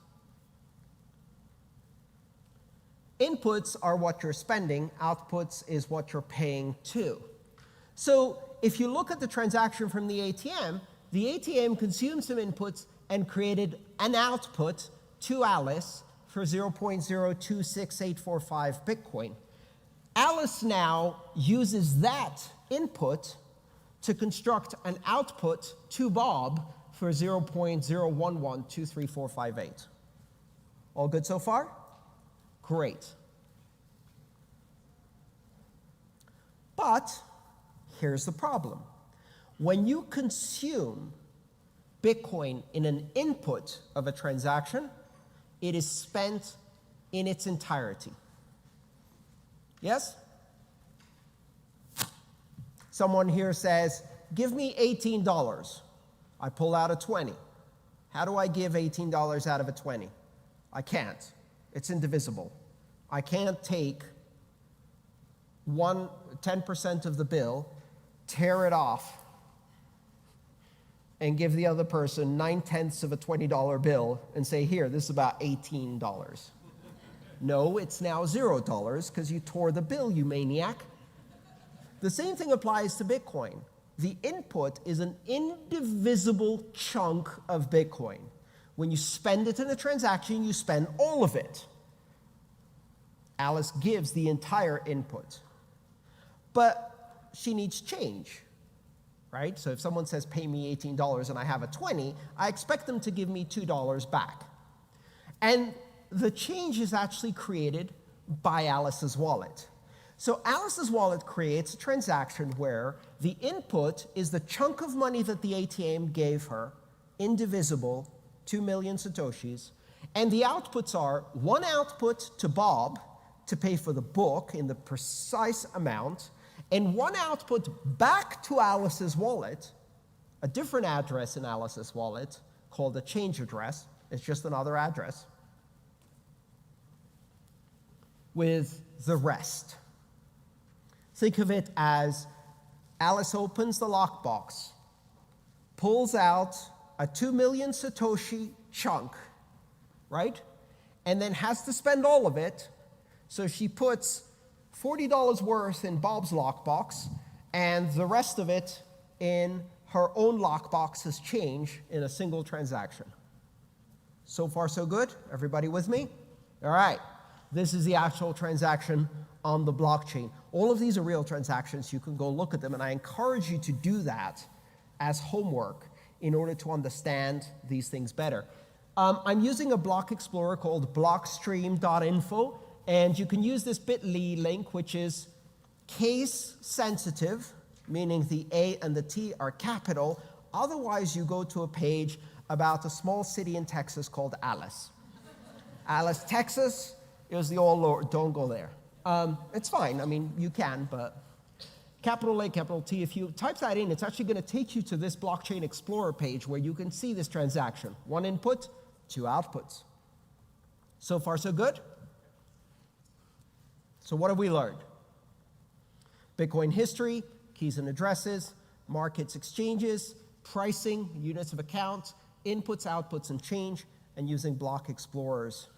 Inputs are what you're spending, outputs is what you're paying to. So if you look at the transaction from the ATM consumed some inputs and created an output to Alice for 0.026845 Bitcoin. Alice now uses that input to construct an output to Bob for 0.011234458. All good so far? Great. But here's the problem. When you consume Bitcoin in an input of a transaction, it is spent in its entirety. Yes? Someone here says, give me $18. I pull out a 20. How do I give $18 out of a 20? I can't. It's indivisible. I can't take 10% of the bill, tear it off, and give the other person 9/10 of a $20 bill and say, here, this is about $18. No, it's now $0 because you tore the bill, you maniac. The same thing applies to Bitcoin. The input is an indivisible chunk of Bitcoin. When you spend it in a transaction, you spend all of it. Alice gives the entire input. But she needs change, right? So if someone says, pay me $18 and I have a 20, I expect them to give me $2 back. And the change is actually created by Alice's wallet. So Alice's wallet creates a transaction where the input is the chunk of money that the ATM gave her, indivisible, 2 million Satoshis, and the outputs are one output to Bob to pay for the book in the precise amount, and one output back to Alice's wallet, a different address in Alice's wallet called a change address. It's just another address, with the rest. Think of it as Alice opens the lockbox, pulls out a 2 million Satoshi chunk, right? And then has to spend all of it. So she puts $40 worth in Bob's lockbox and the rest of it in her own lockbox as change in a single transaction. So far, so good? Everybody with me? All right. This is the actual transaction on the blockchain. All of these are real transactions. You can go look at them, and I encourage you to do that as homework in order to understand these things better. I'm using a block explorer called blockstream.info, and you can use this bit.ly link, which is case sensitive, meaning the A and the T are capital. Otherwise, you go to a page about a small city in Texas called Alice. Alice, Texas is the all Lord. Don't go there. It's fine. I mean, you can, but capital A, capital T, if you type that in, it's actually going to take you to this Blockchain Explorer page where you can see this transaction. One input, two outputs. So far, so good? So what have we learned? Bitcoin history, keys and addresses, markets, exchanges, pricing, units of account, inputs, outputs, and change, and using block explorers.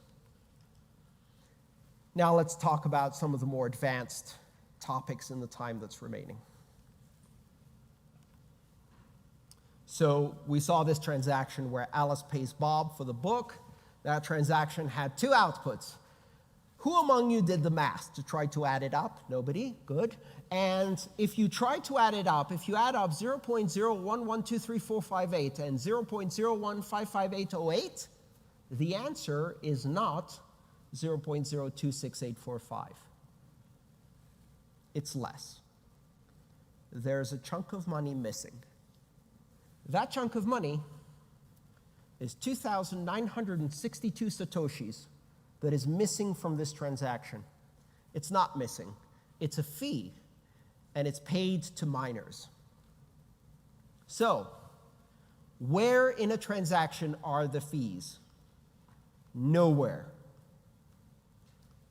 Now let's talk about some of the more advanced topics in the time that's remaining. So we saw this transaction where Alice pays Bob for the book. That transaction had two outputs. Who among you did the math to try to add it up? Nobody? Good. And if you try to add it up, if you add up 0.011234458 and 0.0155808, the answer is not 0.026845. It's less. There's a chunk of money missing. That chunk of money is 2,962 Satoshis that is missing from this transaction. It's not missing. It's a fee, and it's paid to miners. So, where in a transaction are the fees? Nowhere.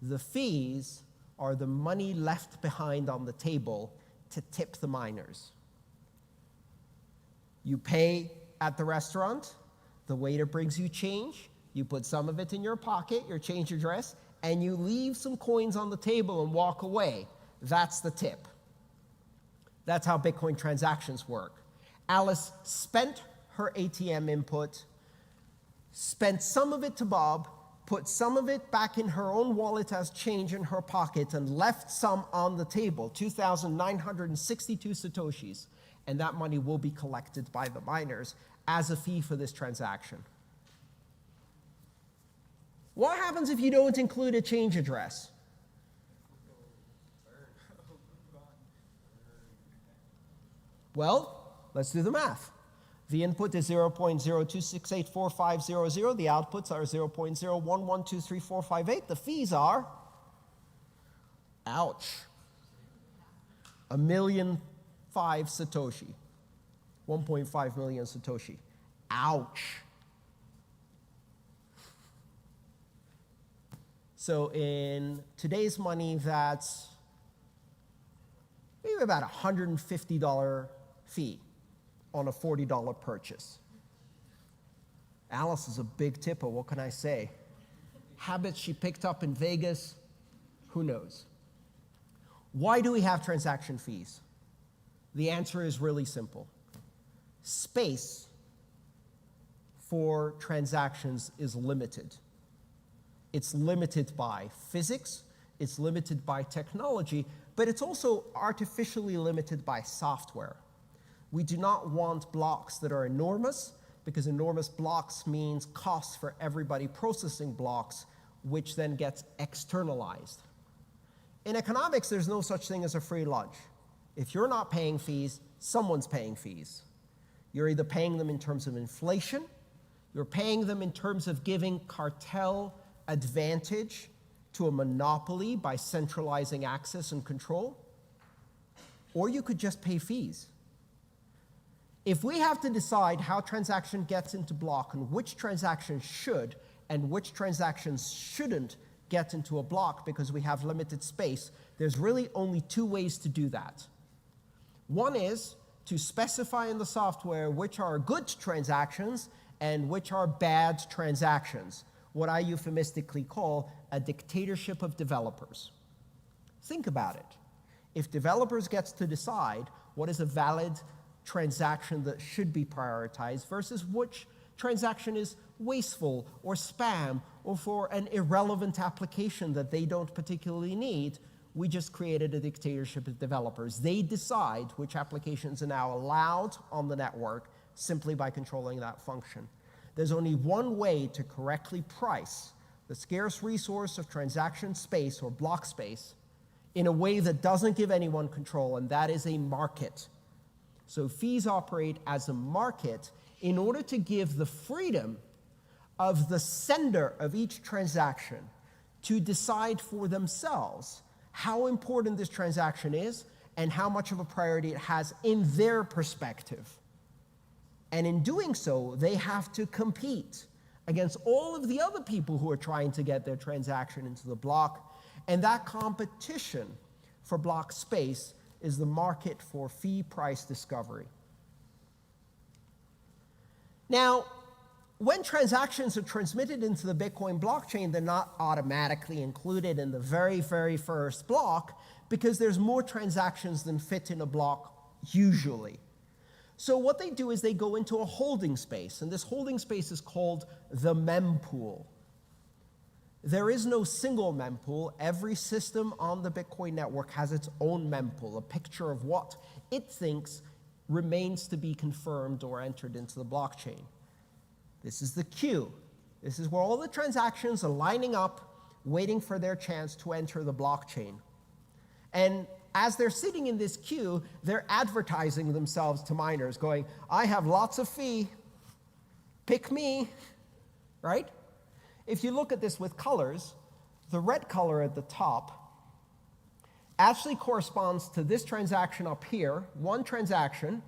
The fees are the money left behind on the table to tip the miners. You pay at the restaurant, the waiter brings you change, you put some of it in your pocket, your change address, and you leave some coins on the table and walk away. That's the tip. That's how Bitcoin transactions work. Alice spent her ATM input, spent some of it to Bob, put some of it back in her own wallet as change in her pocket, and left some on the table, 2,962 Satoshis. And that money will be collected by the miners as a fee for this transaction. What happens if you don't include a change address? Well, let's do the math. The input is 0.02684500. The outputs are 0.01123458. The fees are, ouch, 1,000,005 Satoshi. 1.5 million Satoshi. Ouch. So in today's money, that's maybe about $150 fee on a $40 purchase. Alice is a big tipper, what can I say? Habits she picked up in Vegas, who knows? Why do we have transaction fees? The answer is really simple. Space for transactions is limited. It's limited by physics, it's limited by technology, but it's also artificially limited by software. We do not want blocks that are enormous, because enormous blocks means costs for everybody processing blocks, which then gets externalized. In economics, there's no such thing as a free lunch. If you're not paying fees, someone's paying fees. You're either paying them in terms of inflation, you're paying them in terms of giving cartel advantage to a monopoly by centralizing access and control, or you could just pay fees. If we have to decide how transaction gets into block and which transactions should and which transactions shouldn't get into a block because we have limited space, there's really only two ways to do that. One is to specify in the software which are good transactions and which are bad transactions, what I euphemistically call a dictatorship of developers. Think about it. If developers get to decide what is a valid transaction that should be prioritized versus which transaction is wasteful or spam or for an irrelevant application that they don't particularly need, we just created a dictatorship of developers. They decide which applications are now allowed on the network simply by controlling that function. There's only one way to correctly price the scarce resource of transaction space or block space in a way that doesn't give anyone control, and that is a market. So fees operate as a market in order to give the freedom of the sender of each transaction to decide for themselves how important this transaction is and how much of a priority it has in their perspective. And in doing so, they have to compete against all of the other people who are trying to get their transaction into the block. And that competition for block space is the market for fee price discovery. Now, when transactions are transmitted into the Bitcoin blockchain, they're not automatically included in the very, very first block because there's more transactions than fit in a block usually. So what they do is they go into a holding space, and this holding space is called the mempool. There is no single mempool. Every system on the Bitcoin network has its own mempool, a picture of what it thinks remains to be confirmed or entered into the blockchain. This is the queue. This is where all the transactions are lining up, waiting for their chance to enter the blockchain. And as they're sitting in this queue, they're advertising themselves to miners, going, I have lots of fee, pick me, right? If you look at this with colors, the red color at the top actually corresponds to this transaction up here, one transaction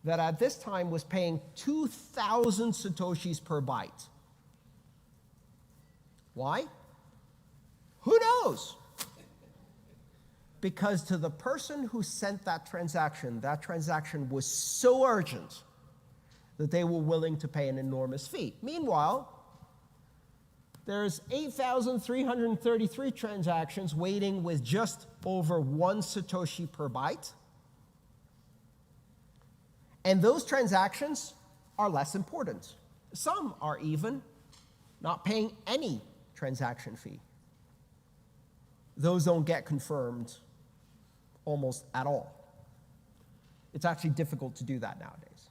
that at this time was paying 2,000 Satoshis per byte. Why? Who knows? Because to the person who sent that transaction was so urgent that they were willing to pay an enormous fee. Meanwhile, there's 8,333 transactions waiting with just over 1 Satoshi per byte. And those transactions are less important. Some are even not paying any transaction fee. Those don't get confirmed almost at all. It's actually difficult to do that nowadays.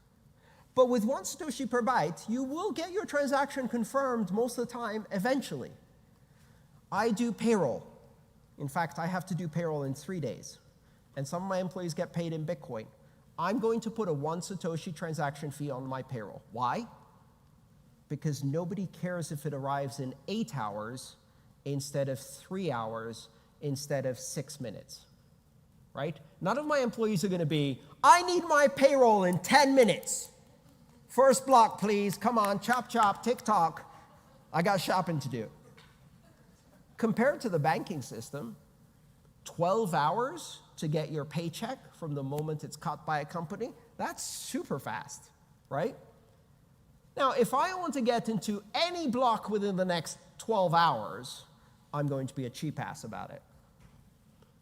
But with 1 Satoshi per byte, you will get your transaction confirmed most of the time eventually. I do payroll. In fact, I have to do payroll in 3 days. And some of my employees get paid in Bitcoin. I'm going to put a 1 Satoshi transaction fee on my payroll. Why? Because nobody cares if it arrives in 8 hours instead of 3 hours instead of 6 minutes, right? None of my employees are going to be, I need my payroll in 10 minutes. First block, please. Come on, chop, chop, tick-tock. I got shopping to do. Compared to the banking system, 12 hours to get your paycheck from the moment it's cut by a company, that's super fast, right? Now, if I want to get into any block within the next 12 hours, I'm going to be a cheap ass about it.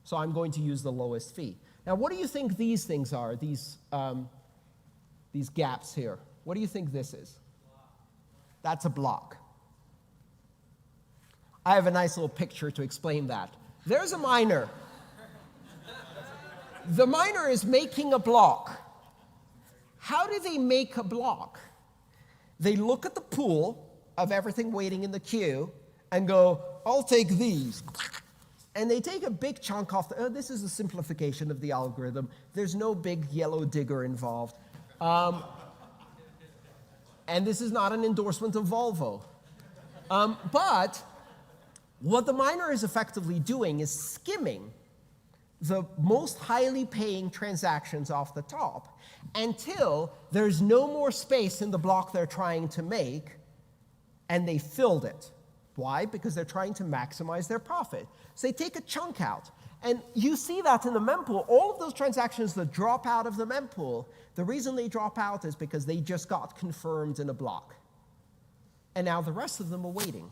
So I'm going to use the lowest fee. Now, what do you think these things are, these gaps here? What do you think this is? That's a block. I have a nice little picture to explain that. There's a miner. The miner is making a block. How do they make a block? They look at the pool of everything waiting in the queue and go, I'll take these. And they take a big chunk off. This is a simplification of the algorithm. There's no big yellow digger involved. And this is not an endorsement of Volvo. But what the miner is effectively doing is skimming the most highly paying transactions off the top until there's no more space in the block they're trying to make, and they filled it. Why? Because they're trying to maximize their profit. So they take a chunk out. And you see that in the mempool. All of those transactions that drop out of the mempool, the reason they drop out is because they just got confirmed in a block. And now the rest of them are waiting.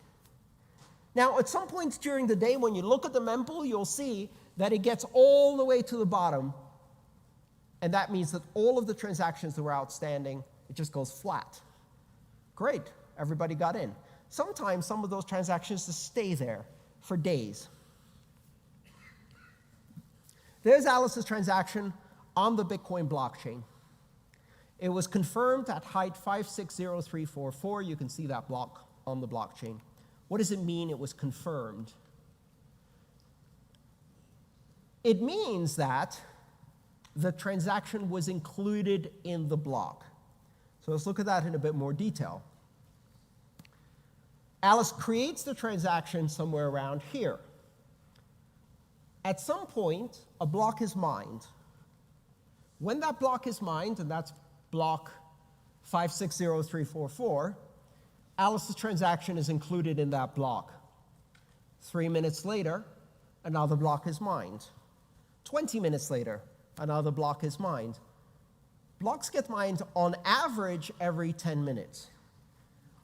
Now, at some point during the day, when you look at the mempool, you'll see that it gets all the way to the bottom. And that means that all of the transactions that were outstanding, it just goes flat. Great, everybody got in. Sometimes some of those transactions just stay there for days. There's Alice's transaction on the Bitcoin blockchain. It was confirmed at height 560344. You can see that block on the blockchain. What does it mean it was confirmed? It means that the transaction was included in the block. So let's look at that in a bit more detail. Alice creates the transaction somewhere around here. At some point, a block is mined. When that block is mined, and that's block 560344, Alice's transaction is included in that block. 3 minutes later, another block is mined. 20 minutes later, another block is mined. Blocks get mined on average every 10 minutes.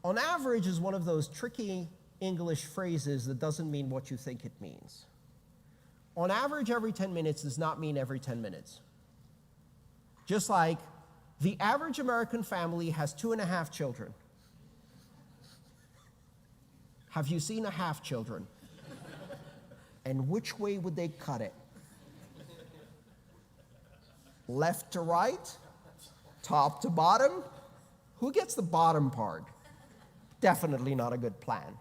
On average is one of those tricky English phrases that doesn't mean what you think it means. On average, every 10 minutes does not mean every 10 minutes. Just like the average American family has 2.5 children. Have you seen a half children? And which way would they cut it? Left to right? Top to bottom? Who gets the bottom part? Definitely not a good plan.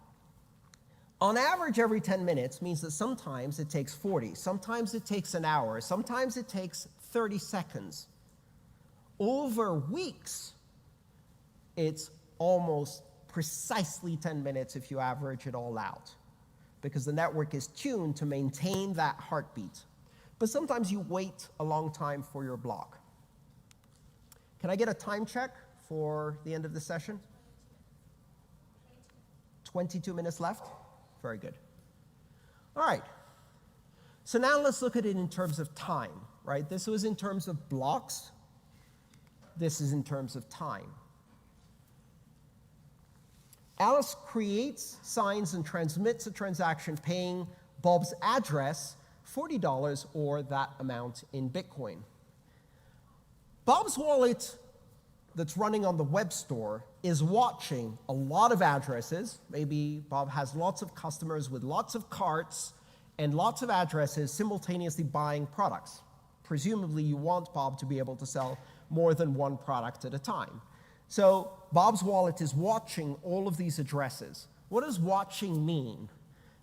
On average, every 10 minutes means that sometimes it takes 40, sometimes it takes an hour, sometimes it takes 30 seconds. Over weeks, it's almost precisely 10 minutes if you average it all out, because the network is tuned to maintain that heartbeat. But sometimes you wait a long time for your block. Can I get a time check for the end of the session? 22 minutes left? Very good. All right. So now let's look at it in terms of time, right? This was in terms of blocks. This is in terms of time. Alice creates, signs, and transmits a transaction paying Bob's address $40 or that amount in Bitcoin. Bob's wallet that's running on the web store is watching a lot of addresses. Maybe Bob has lots of customers with lots of carts and lots of addresses simultaneously buying products. Presumably, you want Bob to be able to sell more than one product at a time. So Bob's wallet is watching all of these addresses. What does watching mean?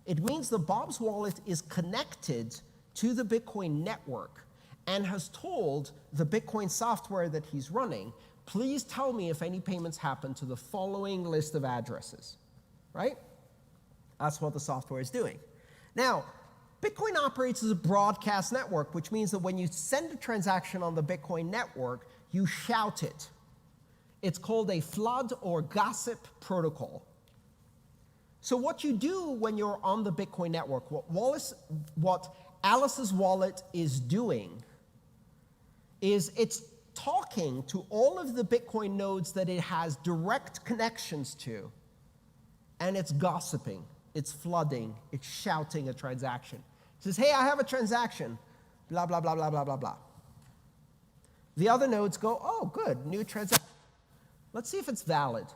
It means that Bob's wallet is connected to the Bitcoin network and has told the Bitcoin software that he's running, please tell me if any payments happen to the following list of addresses, right? That's what the software is doing. Now, Bitcoin operates as a broadcast network, which means that when you send a transaction on the Bitcoin network, you shout it. It's called a flood or gossip protocol. So what you do when you're on the Bitcoin network, what Alice's wallet is doing is it's talking to all of the Bitcoin nodes that it has direct connections to, and it's gossiping, it's flooding, it's shouting a transaction. It says, hey, I have a transaction, blah, blah, blah, blah, blah, blah, blah. The other nodes go, oh, good, new transaction. Let's see if it's valid.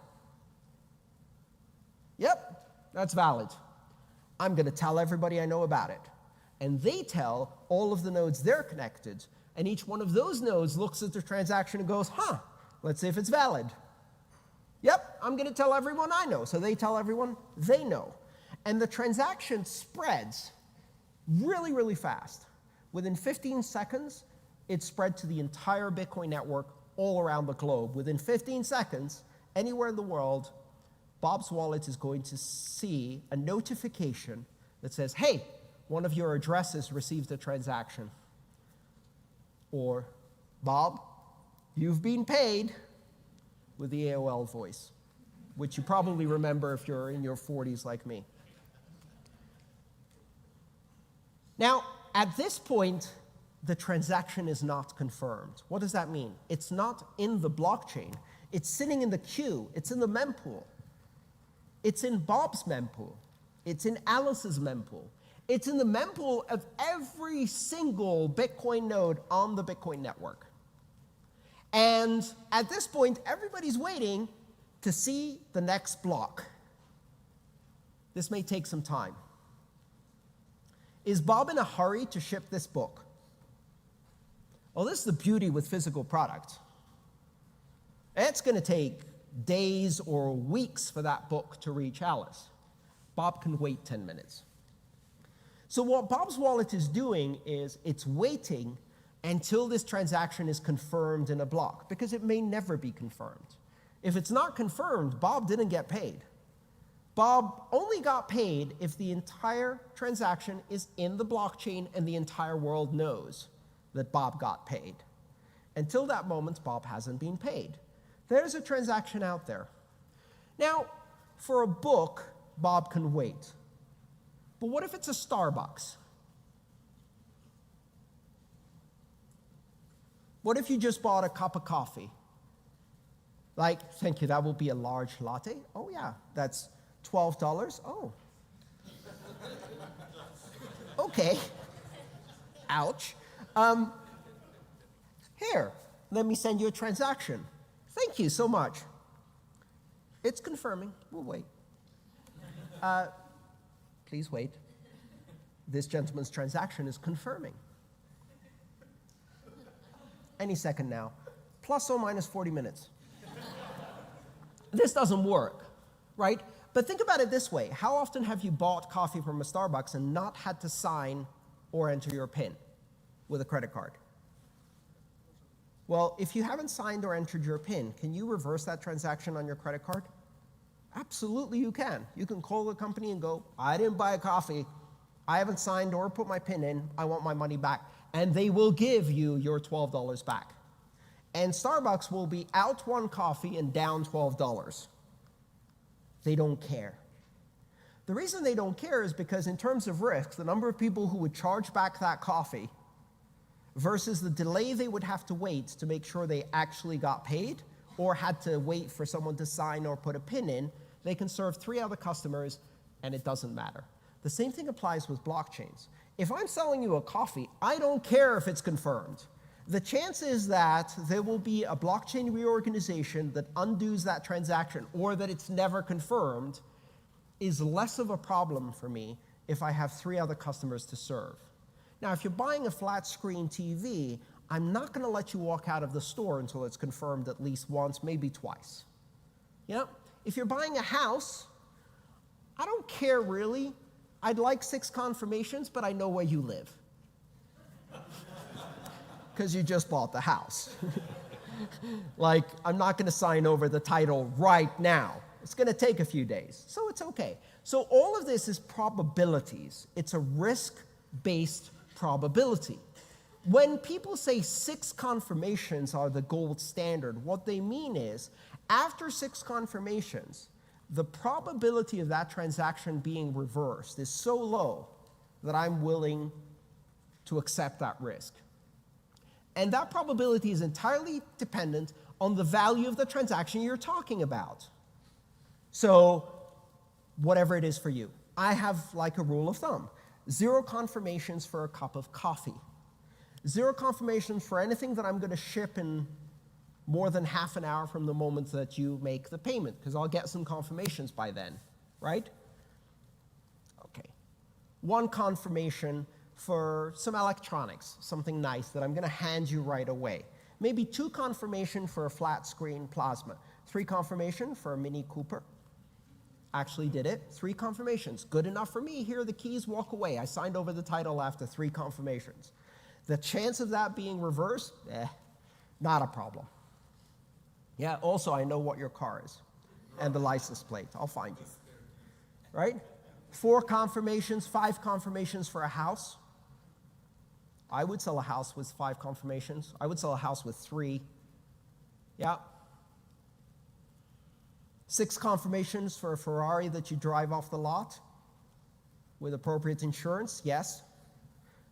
Yep, that's valid. I'm going to tell everybody I know about it. And they tell all of the nodes they're connected, and each one of those nodes looks at the transaction and goes, huh, let's see if it's valid. Yep, I'm going to tell everyone I know. So they tell everyone they know. And the transaction spreads really, really fast. Within 15 seconds, it spread to the entire Bitcoin network all around the globe. Within 15 seconds, anywhere in the world, Bob's wallet is going to see a notification that says, hey, one of your addresses received a transaction. Or, Bob, you've been paid, with the AOL voice, which you probably remember if you're in your 40s like me. Now, at this point, the transaction is not confirmed. What does that mean? It's not in the blockchain. It's sitting in the queue. It's in the mempool. It's in Bob's mempool. It's in Alice's mempool. It's in the mempool of every single Bitcoin node on the Bitcoin network. And at this point, everybody's waiting to see the next block. This may take some time. Is Bob in a hurry to ship this book? Well, this is the beauty with physical product. It's going to take days or weeks for that book to reach Alice. Bob can wait 10 minutes. So what Bob's wallet is doing is it's waiting until this transaction is confirmed in a block, because it may never be confirmed. If it's not confirmed, Bob didn't get paid. Bob only got paid if the entire transaction is in the blockchain and the entire world knows that Bob got paid. Until that moment, Bob hasn't been paid. There's a transaction out there. Now, for a book, Bob can wait. But what if it's a Starbucks? What if you just bought a cup of coffee? Like, thank you, that will be a large latte? Oh yeah, that's $12? Oh. Okay. Ouch. Here, let me send you a transaction. Thank you so much. It's confirming. We'll wait. Please wait. This gentleman's transaction is confirming. Any second now. Plus or minus 40 minutes. This doesn't work, right? But think about it this way. How often have you bought coffee from a Starbucks and not had to sign or enter your PIN with a credit card? Well, if you haven't signed or entered your PIN, can you reverse that transaction on your credit card? Absolutely you can. You can call the company and go, I didn't buy a coffee. I haven't signed or put my PIN in. I want my money back. And they will give you your $12 back. And Starbucks will be out one coffee and down $12. They don't care. The reason they don't care is because in terms of risk, the number of people who would charge back that coffee versus the delay they would have to wait to make sure they actually got paid or had to wait for someone to sign or put a PIN in, They can serve 3 other customers, and it doesn't matter. The same thing applies with blockchains. If I'm selling you a coffee, I don't care if it's confirmed. The chances that there will be a blockchain reorganization that undoes that transaction or that it's never confirmed is less of a problem for me if I have 3 other customers to serve. Now, if you're buying a flat screen TV, I'm not going to let you walk out of the store until it's confirmed at least once, maybe twice. Yeah? If you're buying a house, I don't care really. I'd like 6 confirmations, but I know where you live. Because you just bought the house. Like, I'm not going to sign over the title right now. It's going to take a few days, so it's okay. So all of this is probabilities. It's a risk-based probability. When people say 6 confirmations are the gold standard, what they mean is, after 6 confirmations, the probability of that transaction being reversed is so low that I'm willing to accept that risk. And that probability is entirely dependent on the value of the transaction you're talking about. So whatever it is for you. I have like a rule of thumb. 0 confirmations for a cup of coffee. 0 confirmations for anything that I'm going to ship in more than half an hour from the moment that you make the payment, because I'll get some confirmations by then, right? Okay. 1 confirmation for some electronics, something nice that I'm going to hand you right away. Maybe 2 confirmation for a flat screen plasma. 3 confirmation for a Mini Cooper. Actually did it. 3 confirmations. Good enough for me. Here are the keys, walk away. I signed over the title after 3 confirmations. The chance of that being reversed, not a problem. Yeah, also I know what your car is and the license plate. I'll find you. Right? 4 confirmations, 5 confirmations for a house. I would sell a house with 5 confirmations. I would sell a house with 3. Yeah. 6 confirmations for a Ferrari that you drive off the lot with appropriate insurance, yes.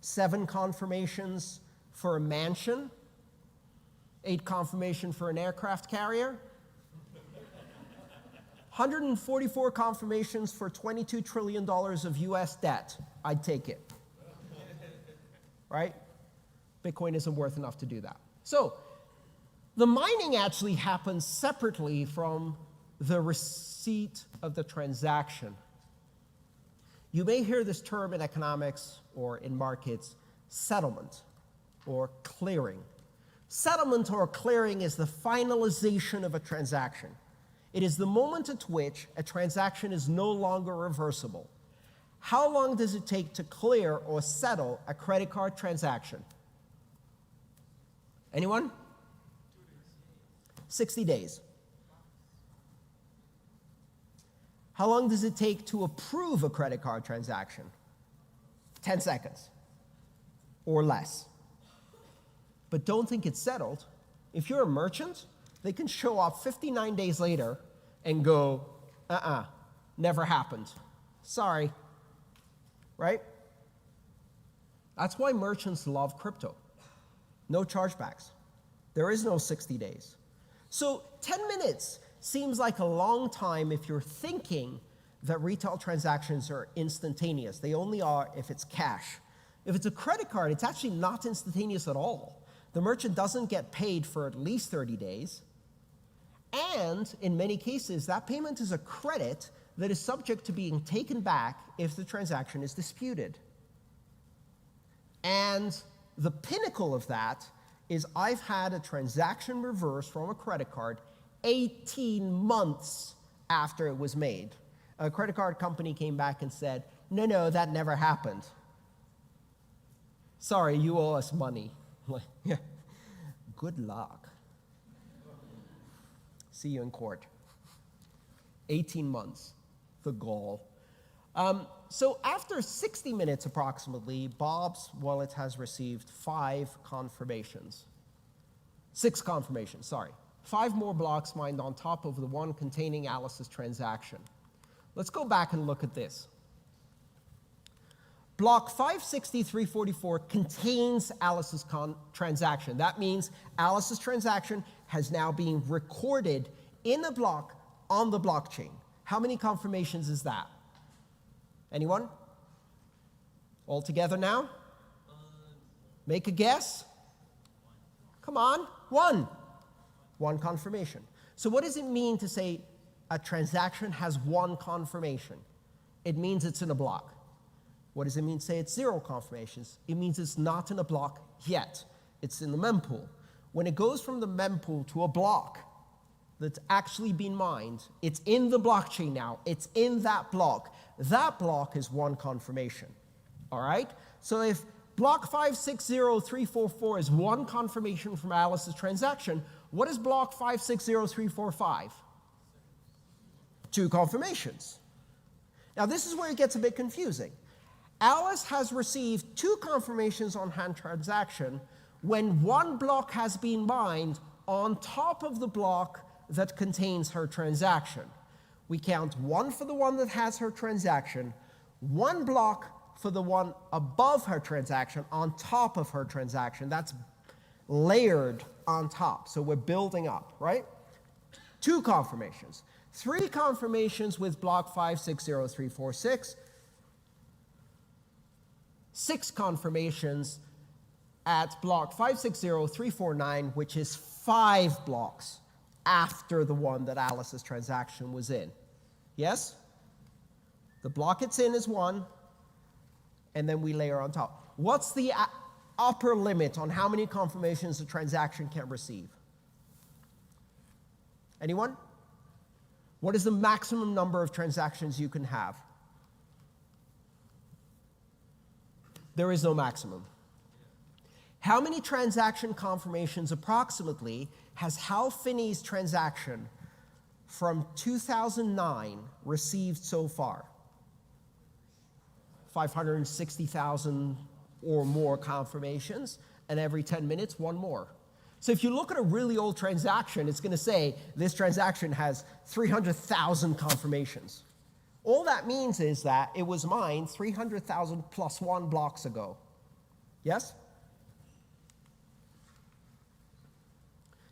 7 confirmations for a mansion. 8 confirmation for an aircraft carrier. 144 confirmations for $22 trillion of US debt. I'd take it. Right? Bitcoin isn't worth enough to do that. So the mining actually happens separately from the receipt of the transaction. You may hear this term in economics or in markets, settlement or clearing. Settlement or clearing is the finalization of a transaction. It is the moment at which a transaction is no longer reversible. How long does it take to clear or settle a credit card transaction? Anyone? 60 days. How long does it take to approve a credit card transaction? 10 seconds or less. But don't think it's settled. If you're a merchant, they can show up 59 days later and go, never happened. Sorry. Right? That's why merchants love crypto. No chargebacks. There is no 60 days. So 10 minutes seems like a long time if you're thinking that retail transactions are instantaneous. They only are if it's cash. If it's a credit card, it's actually not instantaneous at all. The merchant doesn't get paid for at least 30 days. And in many cases, that payment is a credit that is subject to being taken back if the transaction is disputed. And the pinnacle of that is I've had a transaction reversed from a credit card 18 months after it was made. A credit card company came back and said, no, that never happened. Sorry, you owe us money. Yeah. Good luck. See you in court. 18 months, the goal. So after 60 minutes approximately, Bob's wallet has received 5 confirmations. 6 confirmations, sorry. 5 more blocks mined on top of the one containing Alice's transaction. Let's go back and look at this. Block 56344 contains Alice's transaction. That means Alice's transaction has now been recorded in a block on the blockchain. How many confirmations is that? Anyone? All together now? Make a guess. Come on, one. One confirmation. So what does it mean to say a transaction has one confirmation? It means it's in a block. What does it mean to say it's 0 confirmations? It means it's not in a block yet. It's in the mempool. When it goes from the mempool to a block that's actually been mined, it's in the blockchain now. It's in that block. That block is one confirmation. All right? So if block 560344 is one confirmation from Alice's transaction, what is block 560345? 2 confirmations. Now this is where it gets a bit confusing. Alice has received 2 confirmations on her transaction when one block has been mined on top of the block that contains her transaction. We count 1 for the one that has her transaction, 1 block for the one above her transaction on top of her transaction. That's layered on top. So we're building up, right? 2 confirmations. 3 confirmations with block 560346. 6 confirmations at block 560349, which is 5 blocks after the one that Alice's transaction was in. Yes? The block it's in is 1, and then we layer on top. What's the upper limit on how many confirmations a transaction can receive? Anyone? What is the maximum number of transactions you can have? There is no maximum. How many transaction confirmations approximately has Hal Finney's transaction from 2009 received so far? 560,000 or more confirmations, and every 10 minutes, 1 more. So if you look at a really old transaction, it's going to say this transaction has 300,000 confirmations. All that means is that it was mined 300,000 plus 1 blocks ago. Yes?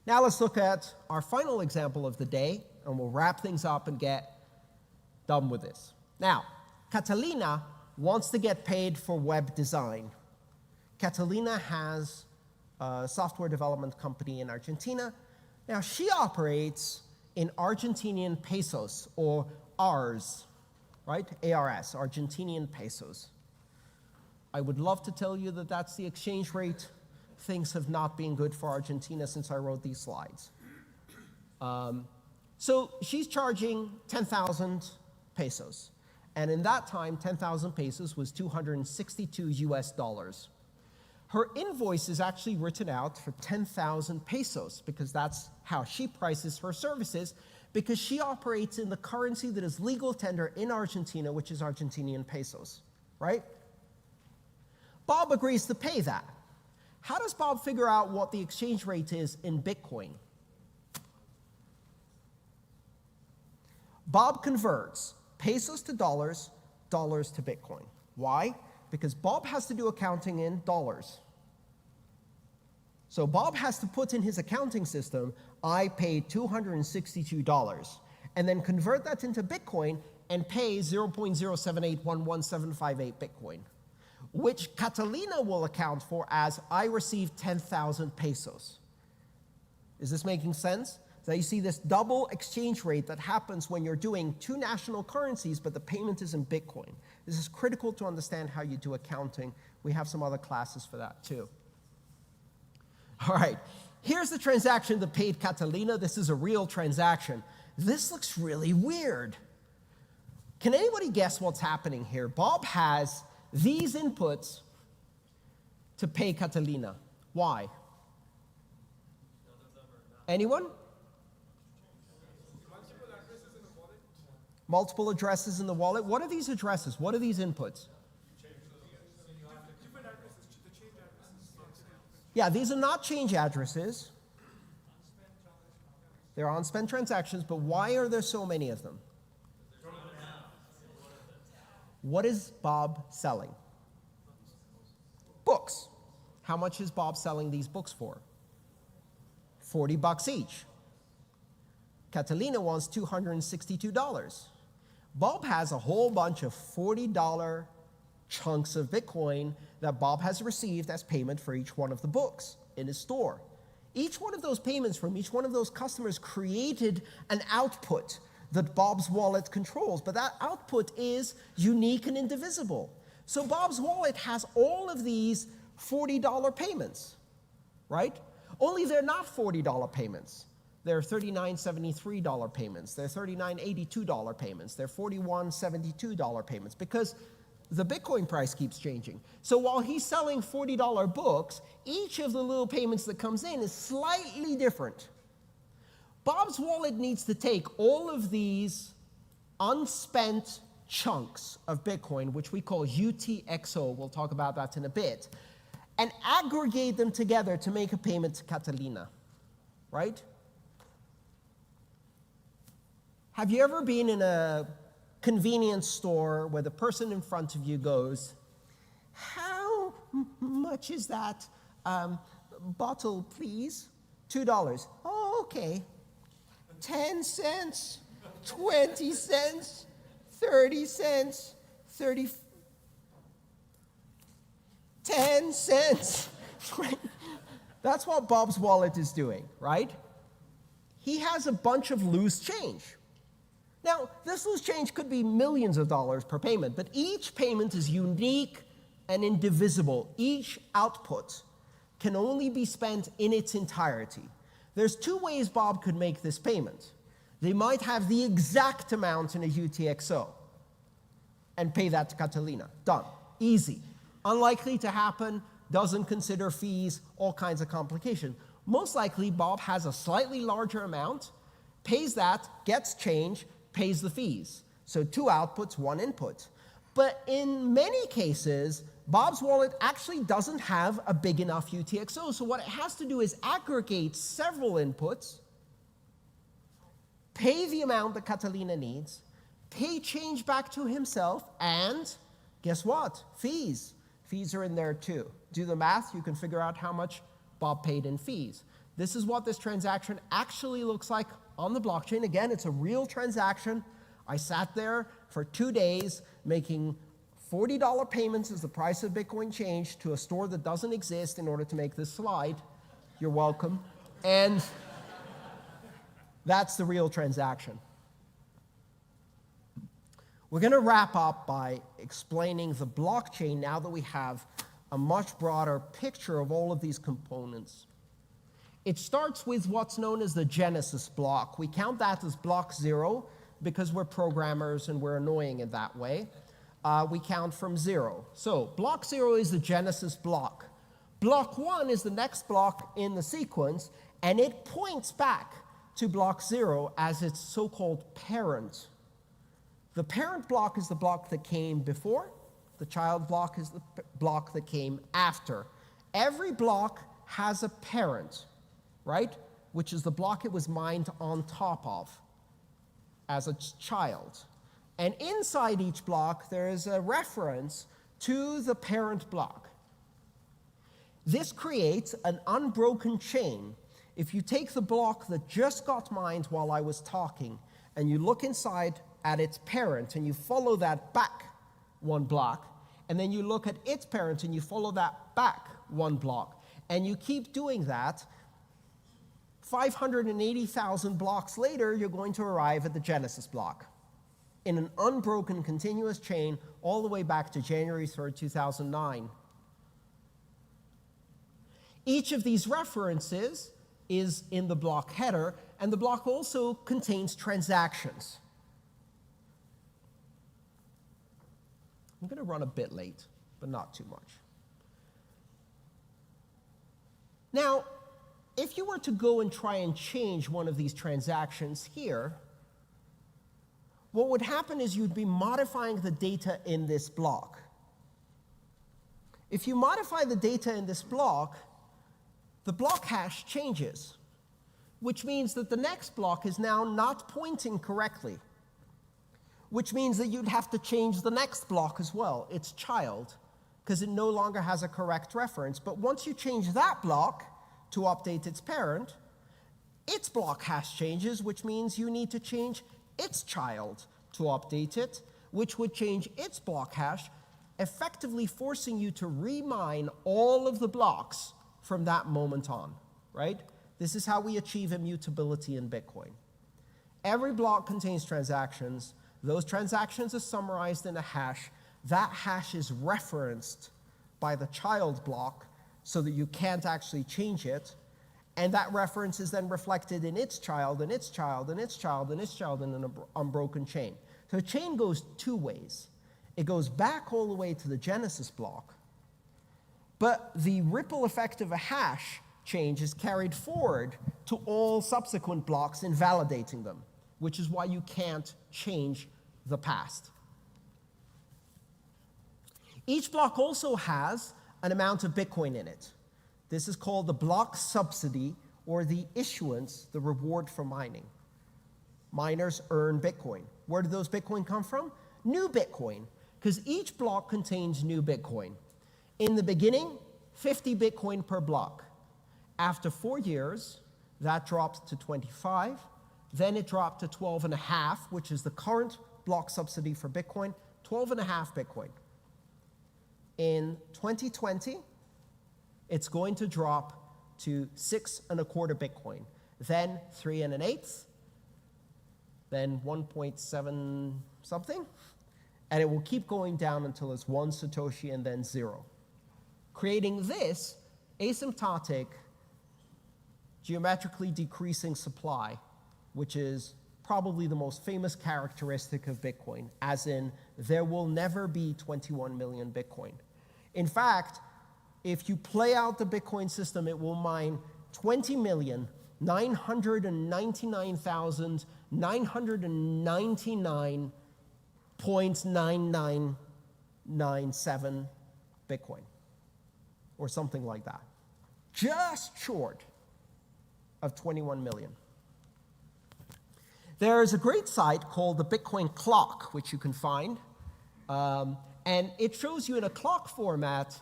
Now let's look at our final example of the day, and we'll wrap things up and get done with this. Now, Catalina wants to get paid for web design. Catalina has a software development company in Argentina. Now, she operates in Argentinian pesos, or ARS, right? ARS, Argentinian pesos. I would love to tell you that that's the exchange rate. Things have not been good for Argentina since I wrote these slides. So she's charging 10,000 pesos. And in that time, 10,000 pesos was 262 US dollars. Her invoice is actually written out for 10,000 pesos because that's how she prices her services, because she operates in the currency that is legal tender in Argentina, which is Argentinian pesos, right? Bob agrees to pay that. How does Bob figure out what the exchange rate is in Bitcoin? Bob converts pesos to dollars, dollars to Bitcoin. Why? Because Bob has to do accounting in dollars. So Bob has to put in his accounting system, I paid $262, and then convert that into Bitcoin and pay 0.0781178 Bitcoin, which Catalina will account for as I received 10,000 pesos. Is this making sense? So you see this double exchange rate that happens when you're doing 2 national currencies, but the payment is in Bitcoin. This is critical to understand how you do accounting. We have some other classes for that too. All right, here's the transaction that paid Catalina. This is a real transaction. This looks really weird. Can anybody guess what's happening here? Bob has these inputs to pay Catalina. Why? Anyone? Multiple addresses in the wallet. What are these addresses? What are these inputs? Yeah, these are not change addresses. They're unspent transactions, but why are there so many of them? What is Bob selling? Books. How much is Bob selling these books for? $40 each. Catalina wants $262. Bob has a whole bunch of $40 chunks of Bitcoin that Bob has received as payment for each one of the books in his store. Each one of those payments from each one of those customers created an output that Bob's wallet controls, but that output is unique and indivisible. So Bob's wallet has all of these $40 payments, right? Only they're not $40 payments. They're $39.73 payments. They're $39.82 payments. They're $41.72 payments because the Bitcoin price keeps changing. So while he's selling $40 books, each of the little payments that comes in is slightly different. Bob's wallet needs to take all of these unspent chunks of Bitcoin, which we call UTXO, we'll talk about that in a bit, and aggregate them together to make a payment to Catalina, right? Have you ever been in a convenience store where the person in front of you goes, "How much is that bottle, please?" $2. "Oh, okay." 10 cents, 20 cents, 30 cents, 10 cents. That's what Bob's wallet is doing, right? He has a bunch of loose change. Now, this loose change could be millions of dollars per payment, but each payment is unique and indivisible. Each output can only be spent in its entirety. There's two ways Bob could make this payment. They might have the exact amount in a UTXO and pay that to Catalina. Done. Easy. Unlikely to happen, doesn't consider fees, all kinds of complication. Most likely, Bob has a slightly larger amount, pays that, gets change, pays the fees. So 2 outputs, 1 input. But in many cases, Bob's wallet actually doesn't have a big enough UTXO. So what it has to do is aggregate several inputs, pay the amount that Catalina needs, pay change back to himself, and guess what? Fees. Fees are in there too. Do the math, you can figure out how much Bob paid in fees. This is what this transaction actually looks like on the blockchain. Again, it's a real transaction. I sat there for 2 days making $40 payments as the price of Bitcoin changed to a store that doesn't exist in order to make this slide. You're welcome. And that's the real transaction. We're going to wrap up by explaining the blockchain now that we have a much broader picture of all of these components. It starts with what's known as the Genesis block. We count that as block 0 because we're programmers and we're annoying in that way. We count from 0. So block 0 is the Genesis block. Block 1 is the next block in the sequence, and it points back to block 0 as its so-called parent. The parent block is the block that came before. The child block is the block that came after. Every block has a parent, right? Which is the block it was mined on top of as a child. And inside each block, there is a reference to the parent block. This creates an unbroken chain. If you take the block that just got mined while I was talking, and you look inside at its parent, and you follow that back 1 block, and then you look at its parent, and you follow that back 1 block, and you keep doing that, 580,000 blocks later, you're going to arrive at the Genesis block in an unbroken continuous chain all the way back to January 3rd, 2009. Each of these references is in the block header, and the block also contains transactions. I'm going to run a bit late, but not too much. Now, if you were to go and try and change one of these transactions here, what would happen is you'd be modifying the data in this block. If you modify the data in this block, the block hash changes, which means that the next block is now not pointing correctly, which means that you'd have to change the next block as well, its child, because it no longer has a correct reference. But once you change that block to update its parent, its block hash changes, which means you need to change its child to update it, which would change its block hash, effectively forcing you to remine all of the blocks from that moment on, right? This is how we achieve immutability in Bitcoin. Every block contains transactions. Those transactions are summarized in a hash. That hash is referenced by the child block so that you can't actually change it. And that reference is then reflected in its child, and its child, and its child, and its child in an unbroken chain. So a chain goes two ways. It goes back all the way to the genesis block, but the ripple effect of a hash change is carried forward to all subsequent blocks, invalidating them, which is why you can't change the past. Each block also has an amount of Bitcoin in it. This is called the block subsidy, or the issuance, the reward for mining. Miners earn Bitcoin. Where do those Bitcoin come from? New Bitcoin, because each block contains new Bitcoin. In the beginning, 50 Bitcoin per block. After 4 years, that dropped to 25. Then it dropped to 12.5, which is the current block subsidy for Bitcoin, 12.5 Bitcoin. In 2020, it's going to drop to 6.25 Bitcoin, then 3 1/8, then 1.7 something, and it will keep going down until it's 1 Satoshi and then 0, creating this asymptotic, geometrically decreasing supply, which is probably the most famous characteristic of Bitcoin, as in there will never be 21 million Bitcoin. In fact, if you play out the Bitcoin system, it will mine 20,999,999.9997 Bitcoin, or something like that. Just short of 21 million. There's a great site called the Bitcoin Clock, which you can find, and it shows you in a clock format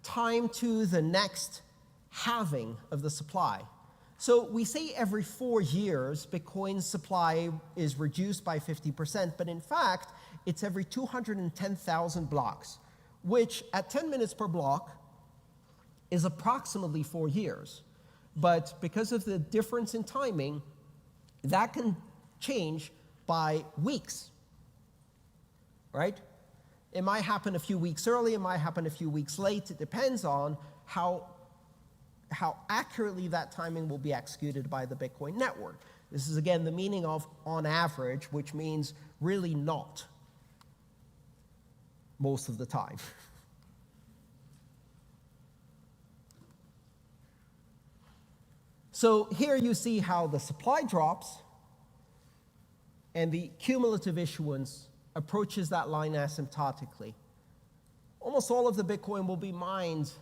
time to the next halving of the supply. So we say every 4 years, Bitcoin's supply is reduced by 50%, but in fact, it's every 210,000 blocks, which at 10 minutes per block is approximately 4 years. But because of the difference in timing, that can change by weeks, right? It might happen a few weeks early, it might happen a few weeks late. It depends on how accurately that timing will be executed by the Bitcoin network. This is, again, the meaning of on average, which means really not most of the time. So here you see how the supply drops and the cumulative issuance approaches that line asymptotically. Almost all of the Bitcoin will be mined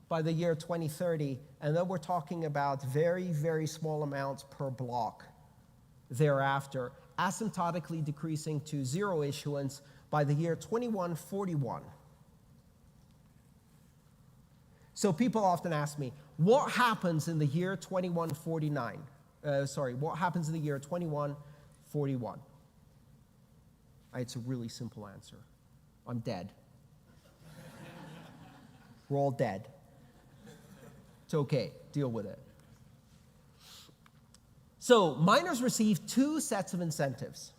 by the year 2030, and then we're talking about very, very small amounts per block thereafter, asymptotically decreasing to 0 issuance by the year 2141. So people often ask me, what happens in the year 2149? What happens in the year 2141? It's a really simple answer. I'm dead. We're all dead. It's okay, deal with it. So miners receive 2 sets of incentives.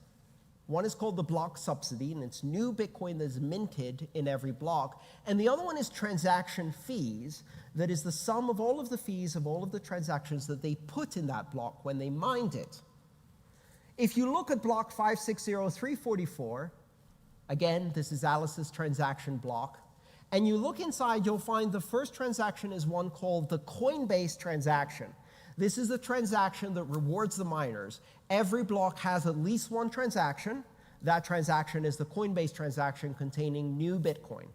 One is called the block subsidy, and it's new Bitcoin that's minted in every block. And the other one is transaction fees, that is the sum of all of the fees of all of the transactions that they put in that block when they mined it. If you look at block 560,344, again, this is Alice's transaction block, and you look inside, you'll find the first transaction is one called the Coinbase transaction. This is the transaction that rewards the miners. Every block has at least one transaction. That transaction is the Coinbase transaction containing new Bitcoin.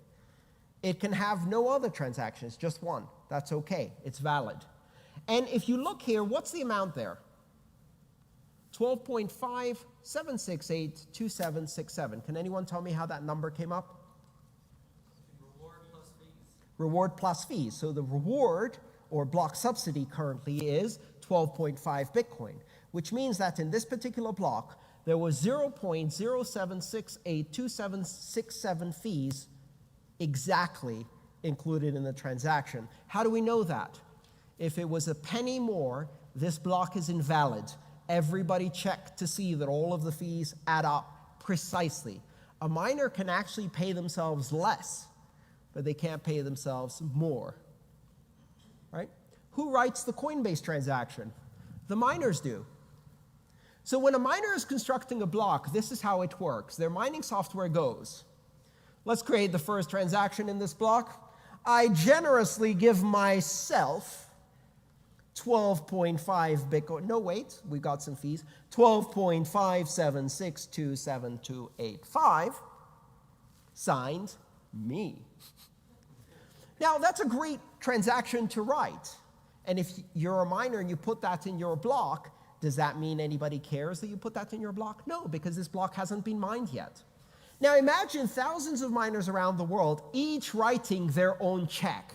It can have no other transactions, just one. That's okay, it's valid. And if you look here, what's the amount there? 12.57682767. Can anyone tell me how that number came up? Reward plus fees. Reward plus fees. So the reward, or block subsidy, currently is 12.5 Bitcoin, which means that in this particular block, there was 0.07682767 fees exactly included in the transaction. How do we know that? If it was a penny more, this block is invalid. Everybody checked to see that all of the fees add up precisely. A miner can actually pay themselves less, but they can't pay themselves more. Right? Who writes the Coinbase transaction? The miners do. So when a miner is constructing a block, this is how it works. Their mining software goes, let's create the first transaction in this block. I generously give myself 12.5 Bitcoin. No, wait, we got some fees. 12.576272285, signed me. Now, that's a great transaction to write. And if you're a miner and you put that in your block, does that mean anybody cares that you put that in your block? No, because this block hasn't been mined yet. Now imagine thousands of miners around the world, each writing their own check.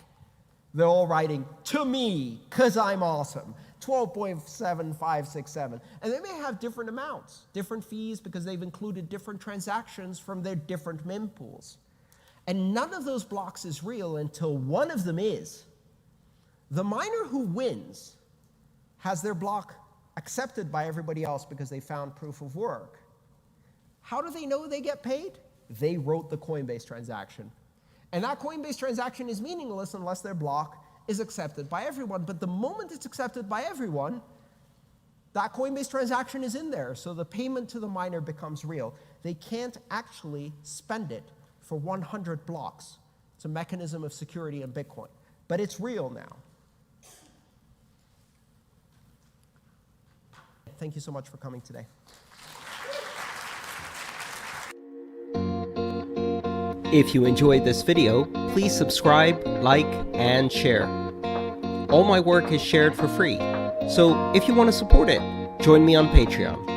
They're all writing, to me, because I'm awesome, 12.7567. And they may have different amounts, different fees, because they've included different transactions from their different mempools. And none of those blocks is real until one of them is. The miner who wins has their block accepted by everybody else because they found proof of work. How do they know they get paid? They wrote the Coinbase transaction. And that Coinbase transaction is meaningless unless their block is accepted by everyone. But the moment it's accepted by everyone, that Coinbase transaction is in there. So the payment to the miner becomes real. They can't actually spend it for 100 blocks. It's a mechanism of security in Bitcoin. But it's real now. Thank you so much for coming today. If you enjoyed this video, please subscribe, like, and share. All my work is shared for free, so if you want to support it, join me on Patreon.